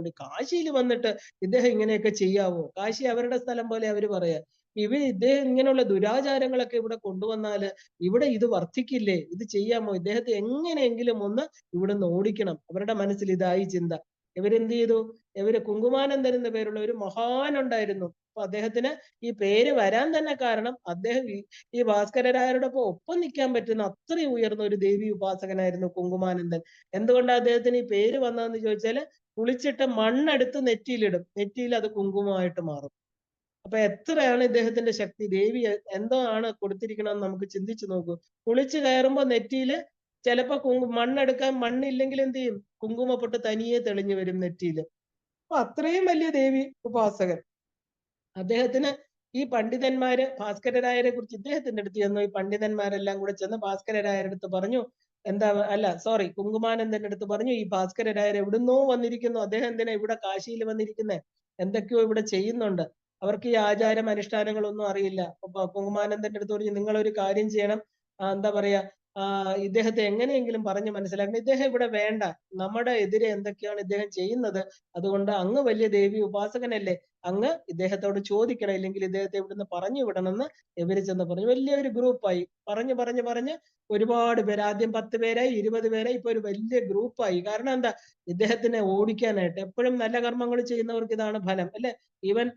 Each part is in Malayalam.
കൂടി. കാശിയിൽ വന്നിട്ട് ഇദ്ദേഹം ഇങ്ങനെയൊക്കെ ചെയ്യാവോ? കാശി അവരുടെ സ്ഥലം പോലെ അവര് പറയാ. ഇദ്ദേഹം ഇങ്ങനെയുള്ള ദുരാചാരങ്ങളൊക്കെ ഇവിടെ കൊണ്ടുവന്നാല് ഇവിടെ ഇത് വർദ്ധിക്കില്ലേ? ഇത് ചെയ്യാമോ? ഇദ്ദേഹത്തെ എങ്ങനെയെങ്കിലും ഒന്ന് ഇവിടുന്ന് ഓടിക്കണം. അവരുടെ മനസ്സിൽ ഇതായി ചിന്ത. ഇവരെന്ത് ചെയ്തു? ഇവര് കുങ്കുമാനന്ദൻ എന്ന പേരുള്ള ഒരു മഹാൻ ഉണ്ടായിരുന്നു. അപ്പൊ അദ്ദേഹത്തിന് ഈ പേര് വരാൻ തന്നെ കാരണം അദ്ദേഹം ഈ ഭാസ്കരരായരോടൊപ്പം ഒപ്പം നിൽക്കാൻ പറ്റുന്ന അത്രയും ഉയർന്ന ഒരു ദേവി ഉപാസകനായിരുന്നു കുങ്കുമാനന്ദൻ. എന്തുകൊണ്ടാണ് അദ്ദേഹത്തിന് ഈ പേര് വന്നതെന്ന് ചോദിച്ചാല് കുളിച്ചിട്ട് മണ്ണെടുത്ത് നെറ്റിയിലിടും. നെറ്റിയിൽ അത് കുങ്കുമമായിട്ട് മാറും. അപ്പൊ എത്രയാണ് ഇദ്ദേഹത്തിന്റെ ശക്തി. ദേവി എന്തോ ആണ് കൊടുത്തിരിക്കണമെന്ന് നമുക്ക് ചിന്തിച്ചു നോക്കൂ. കുളിച്ചു കയറുമ്പോ നെറ്റിയില് ചിലപ്പോ മണ്ണെടുക്കാൻ മണ്ണില്ലെങ്കിൽ എന്ത് ചെയ്യും? കുങ്കുമപ്പൊട്ട് തനിയെ തെളിഞ്ഞു വരും നെറ്റിയില്. അപ്പൊ അത്രയും വലിയ ദേവി ഉപാസകൻ. അദ്ദേഹത്തിന് ഈ പണ്ഡിതന്മാര് ഭാസ്കരരായരെ കുറിച്ച് ഇദ്ദേഹത്തിന്റെ അടുത്ത് ചെന്നു. ഈ പണ്ഡിതന്മാരെല്ലാം കൂടെ ചെന്ന് ഭാസ്കരരായരുടെ അടുത്ത് പറഞ്ഞു, എന്താ അല്ല സോറി കുങ്കുമാനന്ദന്റെ അടുത്ത് പറഞ്ഞു, ഈ ഭാസ്കരരായർ എവിടുന്നോ വന്നിരിക്കുന്നു. അദ്ദേഹം എന്തിനാ ഇവിടെ കാശിയിൽ വന്നിരിക്കുന്നത്? എന്തൊക്കെയോ ഇവിടെ ചെയ്യുന്നുണ്ട്. അവർക്ക് ഈ ആചാരം അനുഷ്ഠാനങ്ങളൊന്നും അറിയില്ല. അപ്പൊ കുങ്കുമാനന്ദന്റെ അടുത്ത് പറഞ്ഞു, നിങ്ങളൊരു കാര്യം ചെയ്യണം. എന്താ പറയാ, ഇദ്ദേഹത്തെ എങ്ങനെയെങ്കിലും പറഞ്ഞ് മനസ്സിലാക്കണം. ഇദ്ദേഹം ഇവിടെ വേണ്ട. നമ്മുടെ എതിരെ എന്തൊക്കെയാണ് ഇദ്ദേഹം ചെയ്യുന്നത്. അതുകൊണ്ട് അങ്ങ് വലിയ ദേവി ഉപാസകനല്ലേ, അങ്ങ് ഇദ്ദേഹത്തോട് ചോദിക്കണം, ഇല്ലെങ്കിൽ ഇദ്ദേഹത്തെ ഇവിടുന്ന് പറഞ്ഞു വിടണമെന്ന് ഇവര് ചെന്ന് പറഞ്ഞു. വലിയൊരു ഗ്രൂപ്പായി. പറഞ്ഞ് ഒരുപാട് പേര്, ആദ്യം 10 പേരായി, 20 പേരായി, ഇപ്പൊ ഒരു വലിയ ഗ്രൂപ്പായി. കാരണം എന്താ? ഇദ്ദേഹത്തിനെ ഓടിക്കാനായിട്ട്. എപ്പോഴും നല്ല കർമ്മങ്ങൾ ചെയ്യുന്നവർക്ക് ഇതാണ് ഫലം അല്ലെ? ഈവൻ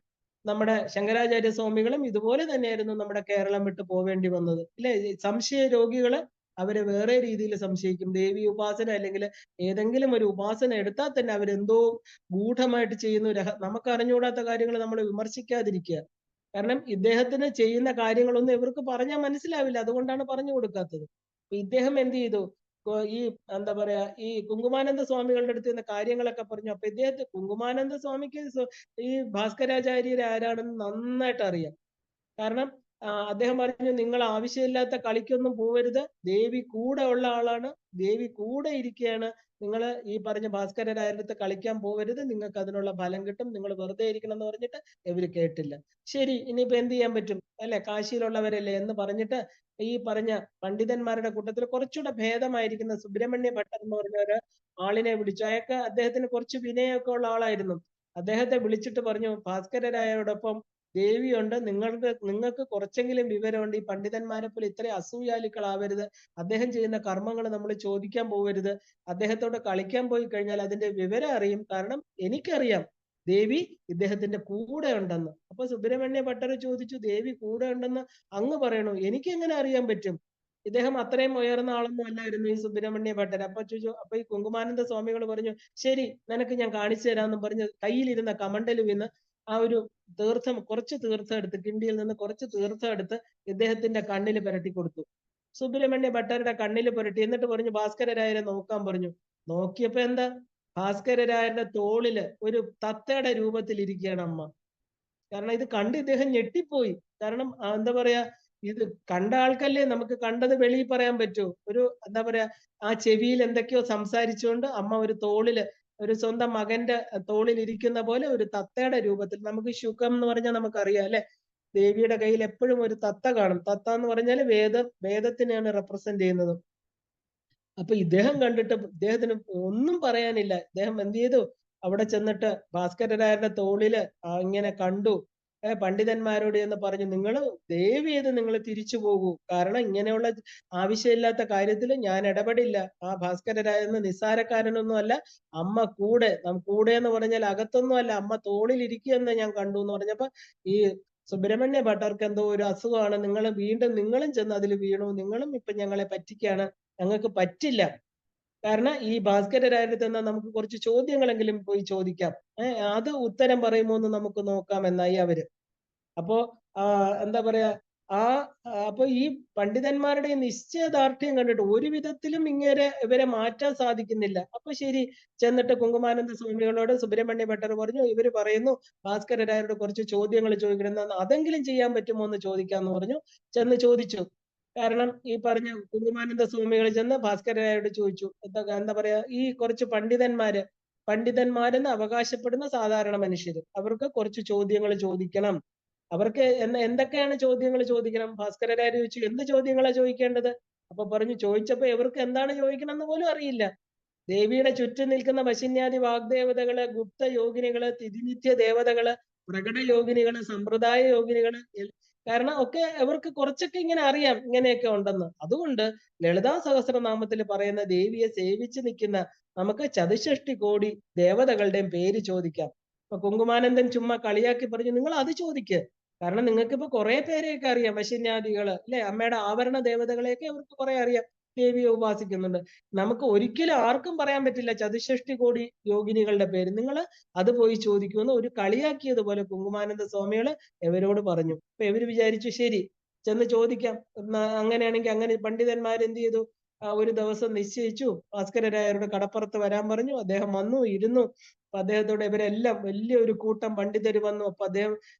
നമ്മുടെ ശങ്കരാചാര്യ സ്വാമികളും ഇതുപോലെ തന്നെയായിരുന്നു നമ്മുടെ കേരളം വിട്ട് പോവേണ്ടി വന്നത് അല്ലെ? സംശയ രോഗികള് അവരെ വേറെ രീതിയിൽ സംശയിക്കും. ദേവി ഉപാസന അല്ലെങ്കിൽ ഏതെങ്കിലും ഒരു ഉപാസന എടുത്താൽ തന്നെ അവരെന്തോ ഗൂഢമായിട്ട് ചെയ്യുന്ന നമുക്ക് അറിഞ്ഞുകൂടാത്ത കാര്യങ്ങൾ നമ്മൾ വിമർശിക്കാതിരിക്കുക. കാരണം ഇദ്ദേഹത്തിന് ചെയ്യുന്ന കാര്യങ്ങളൊന്നും ഇവർക്ക് പറഞ്ഞാൽ മനസ്സിലാവില്ല. അതുകൊണ്ടാണ് പറഞ്ഞു കൊടുക്കാത്തത്. ഇദ്ദേഹം എന്ത് ചെയ്തു? ഈ എന്താ പറയാ, ഈ കുങ്കുമാനന്ദ സ്വാമികളുടെ അടുത്ത് നിന്ന് കാര്യങ്ങളൊക്കെ പറഞ്ഞു. അപ്പൊ ഇദ്ദേഹത്തെ കുങ്കുമാനന്ദ സ്വാമിക്ക് ഈ ഭാസ്കരാചാര്യർ ആരാണെന്ന് നന്നായിട്ട് അറിയാം. കാരണം അദ്ദേഹം പറഞ്ഞു, നിങ്ങൾ ആവശ്യമില്ലാത്ത കളിക്കൊന്നും പോവരുത്. ദേവി കൂടെ ഉള്ള ആളാണ്. ദേവി കൂടെ ഇരിക്കുകയാണ്. നിങ്ങൾ ഈ പറഞ്ഞ ഭാസ്കരരായരുടെ അടുത്ത് കളിക്കാൻ പോവരുത്. നിങ്ങൾക്ക് അതിനുള്ള ഫലം കിട്ടും. നിങ്ങൾ വെറുതെ ഇരിക്കണം എന്ന് പറഞ്ഞിട്ട് ഇവര് കേട്ടില്ല. ശരി, ഇനിയിപ്പോ എന്ത് ചെയ്യാൻ പറ്റും അല്ലെ? കാശിയിലുള്ളവരല്ലേ എന്ന് പറഞ്ഞിട്ട് ഈ പറഞ്ഞ പണ്ഡിതന്മാരുടെ കൂട്ടത്തിൽ കുറച്ചുകൂടെ ഭേദമായിരിക്കുന്ന സുബ്രഹ്മണ്യ ഭട്ടർ എന്ന് പറഞ്ഞ ഒരു ആളിനെ വിളിച്ചു. അദ്ദേഹത്തിന് കുറച്ച് വിനയമൊക്കെ ഉള്ള ആളായിരുന്നു. അദ്ദേഹത്തെ വിളിച്ചിട്ട് പറഞ്ഞു, ഭാസ്കരരായരോടൊപ്പം ദേവിയുണ്ട്. നിങ്ങൾക്ക് കുറച്ചെങ്കിലും വിവരമുണ്ട്. ഈ പണ്ഡിതന്മാരെ പോലെ ഇത്രയും അസൂയാലുക്കളാവരുത്. അദ്ദേഹം ചെയ്യുന്ന കർമ്മങ്ങൾ നമ്മൾ ചോദിക്കാൻ പോവരുത്. അദ്ദേഹത്തോട് കളിക്കാൻ പോയി കഴിഞ്ഞാൽ അതിന്റെ വിവരം അറിയും. കാരണം എനിക്കറിയാം ദേവി ഇദ്ദേഹത്തിന്റെ കൂടെ ഉണ്ടെന്ന്. അപ്പൊ സുബ്രഹ്മണ്യ ഭട്ടർ ചോദിച്ചു, ദേവി കൂടെ ഉണ്ടെന്ന് അങ്ങ് പറയണു, എനിക്ക് എങ്ങനെ അറിയാൻ പറ്റും? ഇദ്ദേഹം അത്രയും ഉയർന്ന ആളൊന്നും അല്ലായിരുന്നു ഈ സുബ്രഹ്മണ്യ ഭട്ടർ. അപ്പൊ ഈ കുങ്കുമാനന്ദ സ്വാമികൾ പറഞ്ഞു, ശരി നിനക്ക് ഞാൻ കാണിച്ചു തരാമെന്നും പറഞ്ഞ് കയ്യിലിരുന്ന കമണ്ടല് വീന്ന് ആ ഒരു കുറച്ച് തീർത്ഥം എടുത്ത്, കിണ്ടിയിൽ നിന്ന് കുറച്ച് തീർത്ഥം എടുത്ത് ഇദ്ദേഹത്തിന്റെ കണ്ണിൽ പുരട്ടി കൊടുത്തു. സുബ്രഹ്മണ്യ ഭട്ടരുടെ കണ്ണിൽ പുരട്ടി. എന്നിട്ട് പറഞ്ഞു, ഭാസ്കരരായരെ നോക്കാൻ പറഞ്ഞു. നോക്കിയപ്പോ എന്താ? ഭാസ്കരരായരുടെ തോളില് ഒരു തത്തയുടെ രൂപത്തിൽ ഇരിക്കുകയാണ് അമ്മ. കാരണം ഇത് കണ്ട് ഇദ്ദേഹം ഞെട്ടിപ്പോയി. കാരണം എന്താ പറയാ, ഇത് കണ്ട ആൾക്കല്ലേ നമുക്ക് കണ്ടത് വെളിയിൽ പറയാൻ പറ്റൂ. ഒരു എന്താ പറയാ, ആ ചെവിയിൽ എന്തൊക്കെയോ സംസാരിച്ചുകൊണ്ട് അമ്മ ഒരു തോളില്, ഒരു സ്വന്തം മകന്റെ തോളിൽ ഇരിക്കുന്ന പോലെ ഒരു തത്തയുടെ രൂപത്തിൽ. നമുക്ക് ശുകം എന്ന് പറഞ്ഞാൽ നമുക്കറിയാം അല്ലെ? ദേവിയുടെ കയ്യിൽ എപ്പോഴും ഒരു തത്ത കാണും. തത്ത എന്ന് പറഞ്ഞാൽ വേദത്തിനെയാണ് റെപ്രസെന്റ് ചെയ്യുന്നത്. അപ്പൊ ഇദ്ദേഹം കണ്ടിട്ട് ഇദ്ദേഹത്തിന് ഒന്നും പറയാനില്ല. ഇദ്ദേഹം എന്ത് ചെയ്തു? അവിടെ ചെന്നിട്ട് ഭാസ്കരരായരുടെ തോളില് ഇങ്ങനെ കണ്ടു. പണ്ഡിതന്മാരോട് എന്ന് പറഞ്ഞു, നിങ്ങൾ ദയവ് ചെയ്ത് നിങ്ങൾ തിരിച്ചു പോകൂ. കാരണം ഇങ്ങനെയുള്ള ആവശ്യമില്ലാത്ത കാര്യത്തിൽ ഞാൻ ഇടപെടില്ല. ആ ഭാസ്കരരായെന്ന് നിസ്സാരക്കാരനൊന്നും അല്ല. അമ്മ കൂടെ എന്ന് പറഞ്ഞാൽ അകത്തൊന്നും അല്ല, അമ്മ തോളിൽ ഇരിക്കുമെന്ന് ഞാൻ കണ്ടു എന്ന് പറഞ്ഞപ്പോ ഈ സുബ്രഹ്മണ്യ ഭട്ടർക്ക് എന്തോ ഒരു അസുഖമാണ്. നിങ്ങളും ചെന്ന് അതിൽ വീണു. നിങ്ങളും ഇപ്പൊ ഞങ്ങളെ പറ്റിക്കാണ്. ഞങ്ങൾക്ക് പറ്റില്ല. കാരണം ഈ ഭാസ്കരരായരുടെ തന്നെ നമുക്ക് കുറച്ച് ചോദ്യങ്ങളെങ്കിലും പോയി ചോദിക്കാം. അത് ഉത്തരം പറയുമോ എന്ന് നമുക്ക് നോക്കാം എന്നായി അവര്. അപ്പോ എന്താ പറയാ, അപ്പൊ ഈ പണ്ഡിതന്മാരുടെ നിശ്ചയദാർഢ്യം കണ്ടിട്ട് ഒരു വിധത്തിലും ഇവരെ മാറ്റാൻ സാധിക്കുന്നില്ല. അപ്പൊ ശരി, ചെന്നിട്ട് കുങ്കുമാനന്ദ സ്വാമികളോട് സുബ്രഹ്മണ്യ ഭട്ടർ പറഞ്ഞു, ഇവര് പറയുന്നു ഭാസ്കരരായരോട് കുറച്ച് ചോദ്യങ്ങൾ ചോദിക്കണം, അതെങ്കിലും ചെയ്യാൻ പറ്റുമോ എന്ന് ചോദിക്കാന്ന് പറഞ്ഞു. ചെന്ന് ചോദിച്ചു. കാരണം ഈ പറഞ്ഞ കുങ്കുമാനന്ദ സ്വാമികൾ ചെന്ന് ഭാസ്കരരായരോട് ചോദിച്ചു, എന്താ പറയാ, ഈ കുറച്ച് പണ്ഡിതന്മാരെന്ന് അവകാശപ്പെടുന്ന സാധാരണ മനുഷ്യര്, അവർക്ക് കുറച്ച് ചോദ്യങ്ങൾ ചോദിക്കണം. അവർക്ക് എന്തൊക്കെയാണ് ചോദ്യങ്ങൾ ചോദിക്കണം? ഭാസ്കരരായർ ചോദിച്ചു, എന്ത് ചോദ്യങ്ങളാ ചോദിക്കേണ്ടത്? അപ്പൊ പറഞ്ഞു, ചോദിച്ചപ്പോ ഇവർക്ക് എന്താണ് ചോദിക്കണം എന്ന് പോലും അറിയില്ല. ദേവിയുടെ ചുറ്റും നിൽക്കുന്ന വശിന്യാദി വാഗ്ദേവതകള്, ഗുപ്ത യോഗിനികള്, തിഥിനിത്യ ദേവതകള്, പ്രകട യോഗിനികള്, സമ്പ്രദായ യോഗിനികള്, കാരണം ഒക്കെ അവർക്ക് കുറച്ചൊക്കെ ഇങ്ങനെ അറിയാം ഇങ്ങനെയൊക്കെ ഉണ്ടെന്ന്. അതുകൊണ്ട് ലളിതാ സഹസ്രനാമത്തിൽ പറയുന്ന ദേവിയെ സേവിച്ച് നിൽക്കുന്ന നമുക്ക് ചതുഷ്ഷഷ്ടി കോടി ദേവതകളുടെയും പേര് ചോദിക്കാം. ഇപ്പൊ കുങ്കുമാനന്ദൻ ചുമ്മാ കളിയാക്കി പറഞ്ഞു, നിങ്ങൾ അത് ചോദിക്ക്. കാരണം നിങ്ങൾക്ക് ഇപ്പൊ കുറെ പേരെയൊക്കെ അറിയാം, വശിന്യാദികള് അല്ലെ, അമ്മയുടെ ആവരണ ദേവതകളെയൊക്കെ അവർക്ക് കുറെ അറിയാം, ദേവിയെ ഉപാസിക്കുന്നുണ്ട്. നമുക്ക് ഒരിക്കലും ആർക്കും പറയാൻ പറ്റില്ല ചതുഷ്ഷഷ്ടി കോടി യോഗിനികളുടെ പേര്. നിങ്ങൾ അത് പോയി ചോദിക്കുമെന്ന് ഒരു കളിയാക്കിയതുപോലെ കുങ്കുമാനന്ദ സ്വാമികള് ഇവരോട് പറഞ്ഞു. അപ്പൊ ഇവര് വിചാരിച്ചു ശരി ചെന്ന് ചോദിക്കാം. അങ്ങനെയാണെങ്കിൽ അങ്ങനെ പണ്ഡിതന്മാർ എന്ത് ചെയ്തു, ഒരു ദിവസം നിശ്ചയിച്ചു. ഭാസ്കരരായരുടെ കടപ്പുറത്ത് വരാൻ പറഞ്ഞു. അദ്ദേഹം വന്നു, ഇരുന്നു. അപ്പൊ അദ്ദേഹത്തോട് ഇവരെല്ലാം വലിയൊരു കൂട്ടം പണ്ഡിതര് വന്നു. അപ്പൊ അദ്ദേഹം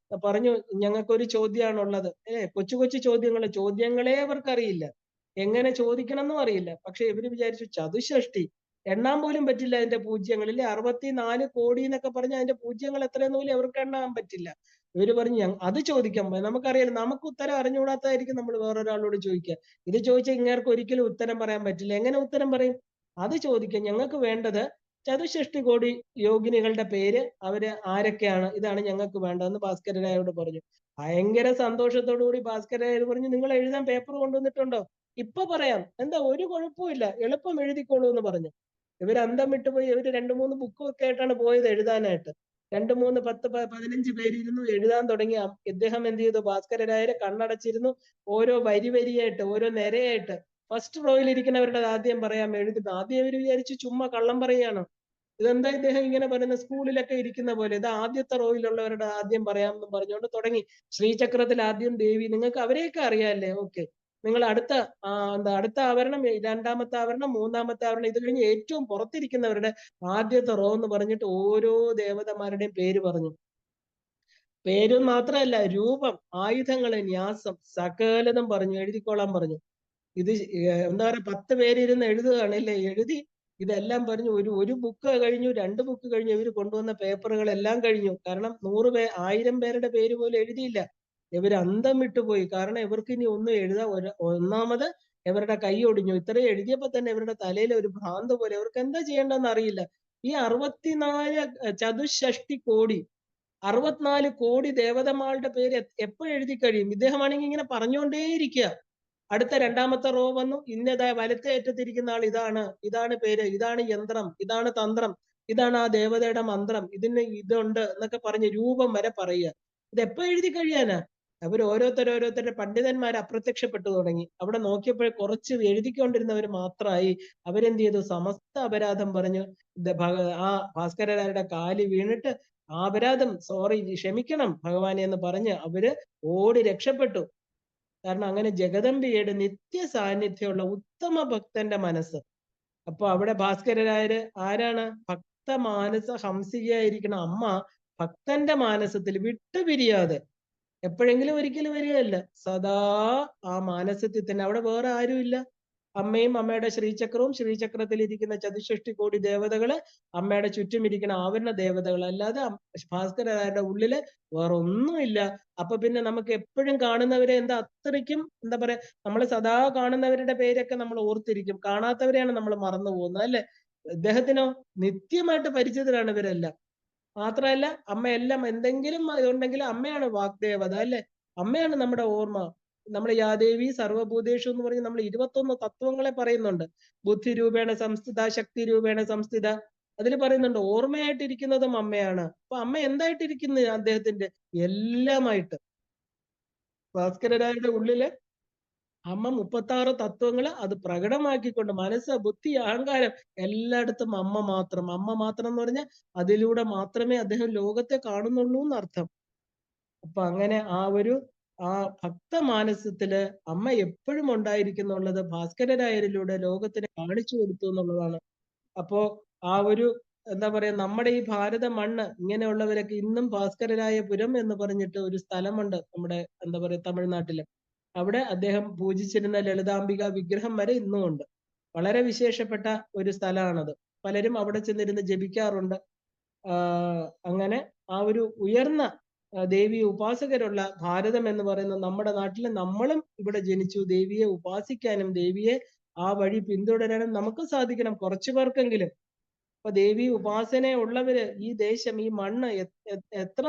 പറഞ്ഞു, ഞങ്ങൾക്കൊരു ചോദ്യമാണുള്ളത്. കൊച്ചു കൊച്ചു ചോദ്യങ്ങളെ അവർക്കറിയില്ല, എങ്ങനെ ചോദിക്കണം എന്നും അറിയില്ല. പക്ഷെ ഇവര് വിചാരിച്ചു ചതുഷ്ഷഷ്ടി എണ്ണാൻ പോലും പറ്റില്ല അതിന്റെ പൂജ്യങ്ങളിലെ 64 കോടി എന്നൊക്കെ പറഞ്ഞ അതിന്റെ പൂജ്യങ്ങൾ എത്രയെന്ന് പോലും അവർക്ക് എണ്ണാൻ പറ്റില്ല. ഇവര് പറഞ്ഞു അത് ചോദിക്കാൻ. നമുക്കറിയാലോ, നമുക്ക് ഉത്തരം അറിഞ്ഞുകൂടാത്തായിരിക്കും നമ്മൾ വേറൊരാളോട് ചോദിക്കുക. ഇത് ചോദിച്ചാൽ ഇങ്ങേർക്ക് ഒരിക്കലും ഉത്തരം പറയാൻ പറ്റില്ല. എങ്ങനെ ഉത്തരം പറയും? അത് ചോദിക്കാം. ഞങ്ങൾക്ക് വേണ്ടത് ചതുഷ്ഷഷ്ടി കോടി യോഗിനികളുടെ പേര്, അവര് ആരൊക്കെയാണ്, ഇതാണ് ഞങ്ങൾക്ക് വേണ്ടതെന്ന് ഭാസ്കരരായോട് പറഞ്ഞു. ഭയങ്കര സന്തോഷത്തോടു കൂടി ഭാസ്കരരായർ പറഞ്ഞു, നിങ്ങൾ എഴുതാൻ പേപ്പർ കൊണ്ടുവന്നിട്ടുണ്ടോ? ഇപ്പൊ പറയാം, എന്താ ഒരു കുഴപ്പമില്ല, എളുപ്പം എഴുതിക്കോളൂ എന്ന് പറഞ്ഞു. ഇവർ അന്തം വിട്ടുപോയി. ഇവര് 2-3 ബുക്കും ഒക്കെ ആയിട്ടാണ് പോയത് എഴുതാനായിട്ട്. 2-3 10 15 പേരിരുന്നു എഴുതാൻ തുടങ്ങി. ഇദ്ദേഹം എന്ത് ചെയ്തു, ഭാസ്കരരായരെ കണ്ണടച്ചിരുന്നു. ഓരോ വരി വരിയായിട്ട്, ഓരോ നിരയായിട്ട് ഫസ്റ്റ് റോയിൽ ഇരിക്കുന്നവരുടെ ആദ്യം പറയാം എഴുതുന്നു. ആദ്യം ഇവർ വിചാരിച്ചു ചുമ്മാ കള്ളം പറയുകയാണ്. ഇതെന്താ ഇദ്ദേഹം ഇങ്ങനെ പറയുന്നത്, സ്കൂളിലൊക്കെ ഇരിക്കുന്ന പോലെ. ഇത് ആദ്യത്തെ റോയിലുള്ളവരുടെ ആദ്യം പറയാമെന്ന് പറഞ്ഞുകൊണ്ട് തുടങ്ങി. ശ്രീചക്രത്തിൽ ആദ്യം ദേവി, നിങ്ങൾക്ക് അവരെയൊക്കെ അറിയാല്ലേ, ഓക്കെ. നിങ്ങൾ അടുത്ത ആവരണം, രണ്ടാമത്തെ ആവരണം, മൂന്നാമത്തെ ആവരണം, ഇത് കഴിഞ്ഞ് ഏറ്റവും പുറത്തിരിക്കുന്നവരുടെ ആദ്യത്തെ റോ എന്ന് പറഞ്ഞിട്ട് ഓരോ ദേവതമാരുടെയും പേര് പറഞ്ഞു. പേരും മാത്രമല്ല, രൂപം, ആയുധങ്ങള്, ന്യാസം, സകലതും പറഞ്ഞു എഴുതിക്കോളാൻ പറഞ്ഞു. ഇത് എന്താ പറയാ, 10 പേരിരുന്ന് എഴുതുകയാണ് അല്ലേ, എഴുതി. ഇതെല്ലാം പറഞ്ഞു. ഒരു ബുക്ക് കഴിഞ്ഞു, 2 ബുക്ക് കഴിഞ്ഞു. ഇവർ കൊണ്ടുവന്ന പേപ്പറുകളെല്ലാം കഴിഞ്ഞു. കാരണം 1000 പേരുടെ പേര് പോലും എഴുതിയില്ല. ഇവർ അന്തം വിട്ടുപോയി. കാരണം ഇവർക്ക് ഇനി ഒന്നും എഴുതാൻ, ഒന്നാമത് ഇവരുടെ കൈ ഒടിഞ്ഞു. ഇത്രയും എഴുതിയപ്പോ തന്നെ ഇവരുടെ തലയിൽ ഒരു ഭ്രാന്ത് പോലെ. ഇവർക്ക് എന്താ ചെയ്യേണ്ടതെന്ന് അറിയില്ല. ഈ 64 ചതുഷ്ഷഷ്ടി കോടി, 64 കോടി ദേവതമാരുടെ പേര് എപ്പോഴെഴുതി കഴിയും? ഇദ്ദേഹമാണെങ്കിൽ ഇങ്ങനെ പറഞ്ഞുകൊണ്ടേയിരിക്കുക. അടുത്ത രണ്ടാമത്തെ റോ വന്നു. ഇന്നതായ വലത്തെ അറ്റത്തിരിക്കുന്ന ആൾ ഇതാണ് പേര്, ഇതാണ് യന്ത്രം, ഇതാണ് തന്ത്രം, ഇതാണ് ആ ദേവതയുടെ മന്ത്രം, ഇതിന് ഇതുണ്ട് എന്നൊക്കെ പറഞ്ഞ് രൂപം വരെ പറയുക. ഇത് എപ്പോ എഴുതി കഴിയാനാ? അവർ ഓരോരുത്തരുടെ പണ്ഡിതന്മാർ അപ്രത്യക്ഷപ്പെട്ടു തുടങ്ങി. അവിടെ നോക്കിയപ്പോൾ കുറച്ച് എഴുതിക്കൊണ്ടിരുന്നവർ മാത്രമായി. അവരെന്ത് ചെയ്തു, സമസ്ത അപരാധം പറഞ്ഞു ആ ഭാസ്കരരായരുടെ കാല് വീണിട്ട് അപരാധം, സോറി, ക്ഷമിക്കണം ഭഗവാനെ എന്ന് പറഞ്ഞ് അവര് ഓടി രക്ഷപ്പെട്ടു. കാരണം അങ്ങനെ ജഗദംബിയുടെ നിത്യ സാന്നിധ്യമുള്ള ഉത്തമ ഭക്തന്റെ മനസ്സ്. അപ്പൊ അവിടെ ഭാസ്കരരായര് ആരാണ്? ഭക്തമാനസ ഹംസികയായിരിക്കണ അമ്മ ഭക്തന്റെ മാനസത്തിൽ വിട്ടുപിരിയാതെ എപ്പോഴെങ്കിലും ഒരിക്കലും വരികയല്ല, സദാ ആ മാനസത്തിൽ തന്നെ. അവിടെ വേറെ ആരുമില്ല. അമ്മയും അമ്മയുടെ ശ്രീചക്രവും, ശ്രീചക്രത്തിൽ ഇരിക്കുന്ന ചതുഷ്ഷഷ്ടി കോടി ദേവതകള്, അമ്മയുടെ ചുറ്റും ഇരിക്കുന്ന ആവരണ ദേവതകൾ, അല്ലാതെ ഭാസ്കരരുടെ ഉള്ളില് വേറെ ഒന്നുമില്ല. അപ്പൊ പിന്നെ നമുക്ക് എപ്പോഴും കാണുന്നവരെ അത്രയ്ക്കും എന്താ പറയാ, നമ്മൾ സദാ കാണുന്നവരുടെ പേരൊക്കെ നമ്മൾ ഓർത്തിരിക്കും, കാണാത്തവരെയാണ് നമ്മൾ മറന്നു പോകുന്നത് അല്ലെ. ഇദ്ദേഹത്തിനോ നിത്യമായിട്ട് പരിചിതരാണ് ഇവരെല്ലാം. മാത്രമല്ല അമ്മയെല്ലാം എന്തെങ്കിലും ഉണ്ടെങ്കിൽ അമ്മയാണ് വാഗ്ദേവത അല്ലെ. അമ്മയാണ് നമ്മുടെ ഓർമ്മ. നമ്മുടെ യാദേവി സർവഭൂതേഷു എന്ന് പറഞ്ഞ് നമ്മൾ 21 തത്വങ്ങളെ പറയുന്നുണ്ട്. ബുദ്ധി രൂപേണ സംസ്ഥിത, ശക്തി രൂപേണ സംസ്ഥിത. അതിൽ പറയുന്നുണ്ട് ഓർമ്മയായിട്ടിരിക്കുന്നതും അമ്മയാണ്. അപ്പൊ അമ്മ എന്തായിട്ടിരിക്കുന്നു അദ്ദേഹത്തിന്റെ? എല്ലാമായിട്ട്. ഭാസ്കരരായരുടെ ഉള്ളില് അമ്മ 36 തത്വങ്ങള് അത് പ്രകടമാക്കിക്കൊണ്ട്, മനസ്സ്, ബുദ്ധി, അഹങ്കാരം എല്ലായിടത്തും അമ്മ മാത്രം. അമ്മ മാത്രം എന്ന് പറഞ്ഞാൽ അതിലൂടെ മാത്രമേ അദ്ദേഹം ലോകത്തെ കാണുന്നുള്ളൂ എന്നർത്ഥം. അപ്പൊ അങ്ങനെ ആ ഭക്തമാനസത്തില് അമ്മ എപ്പോഴും ഉണ്ടായിരിക്കുന്നുള്ളത് ഭാസ്കരരായരിലൂടെ ലോകത്തിന് കാണിച്ചു കൊടുത്തു എന്നുള്ളതാണ്. അപ്പോ എന്താ പറയാ, നമ്മുടെ ഈ ഭാരത മണ്ണ് ഇങ്ങനെയുള്ളവരൊക്കെ ഇന്നും ഭാസ്കരരായപുരം എന്ന് പറഞ്ഞിട്ട് ഒരു സ്ഥലമുണ്ട് നമ്മുടെ എന്താ പറയാ തമിഴ്നാട്ടില്. അവിടെ അദ്ദേഹം പൂജിച്ചിരുന്ന ലളിതാംബിക വിഗ്രഹം വരെ ഇന്നും ഉണ്ട്. വളരെ വിശേഷപ്പെട്ട ഒരു സ്ഥലമാണത്. പലരും അവിടെ ചെന്നിരുന്ന് ജപിക്കാറുണ്ട്. അങ്ങനെ ആ ഒരു ഉയർന്ന ദേവി ഉപാസകരുള്ള ഭാരതം എന്ന് പറയുന്ന നമ്മുടെ നാട്ടിൽ നമ്മളും ഇവിടെ ജനിച്ചു ദേവിയെ ഉപാസിക്കാനും ദേവിയെ ആ വഴി പിന്തുടരാനും നമുക്ക് സാധിക്കണം, കുറച്ചു പേർക്കെങ്കിലും. അപ്പൊ ദേവി ഉപാസന ഉള്ളവര് ഈ ദേശം, ഈ മണ്ണ് എത്ര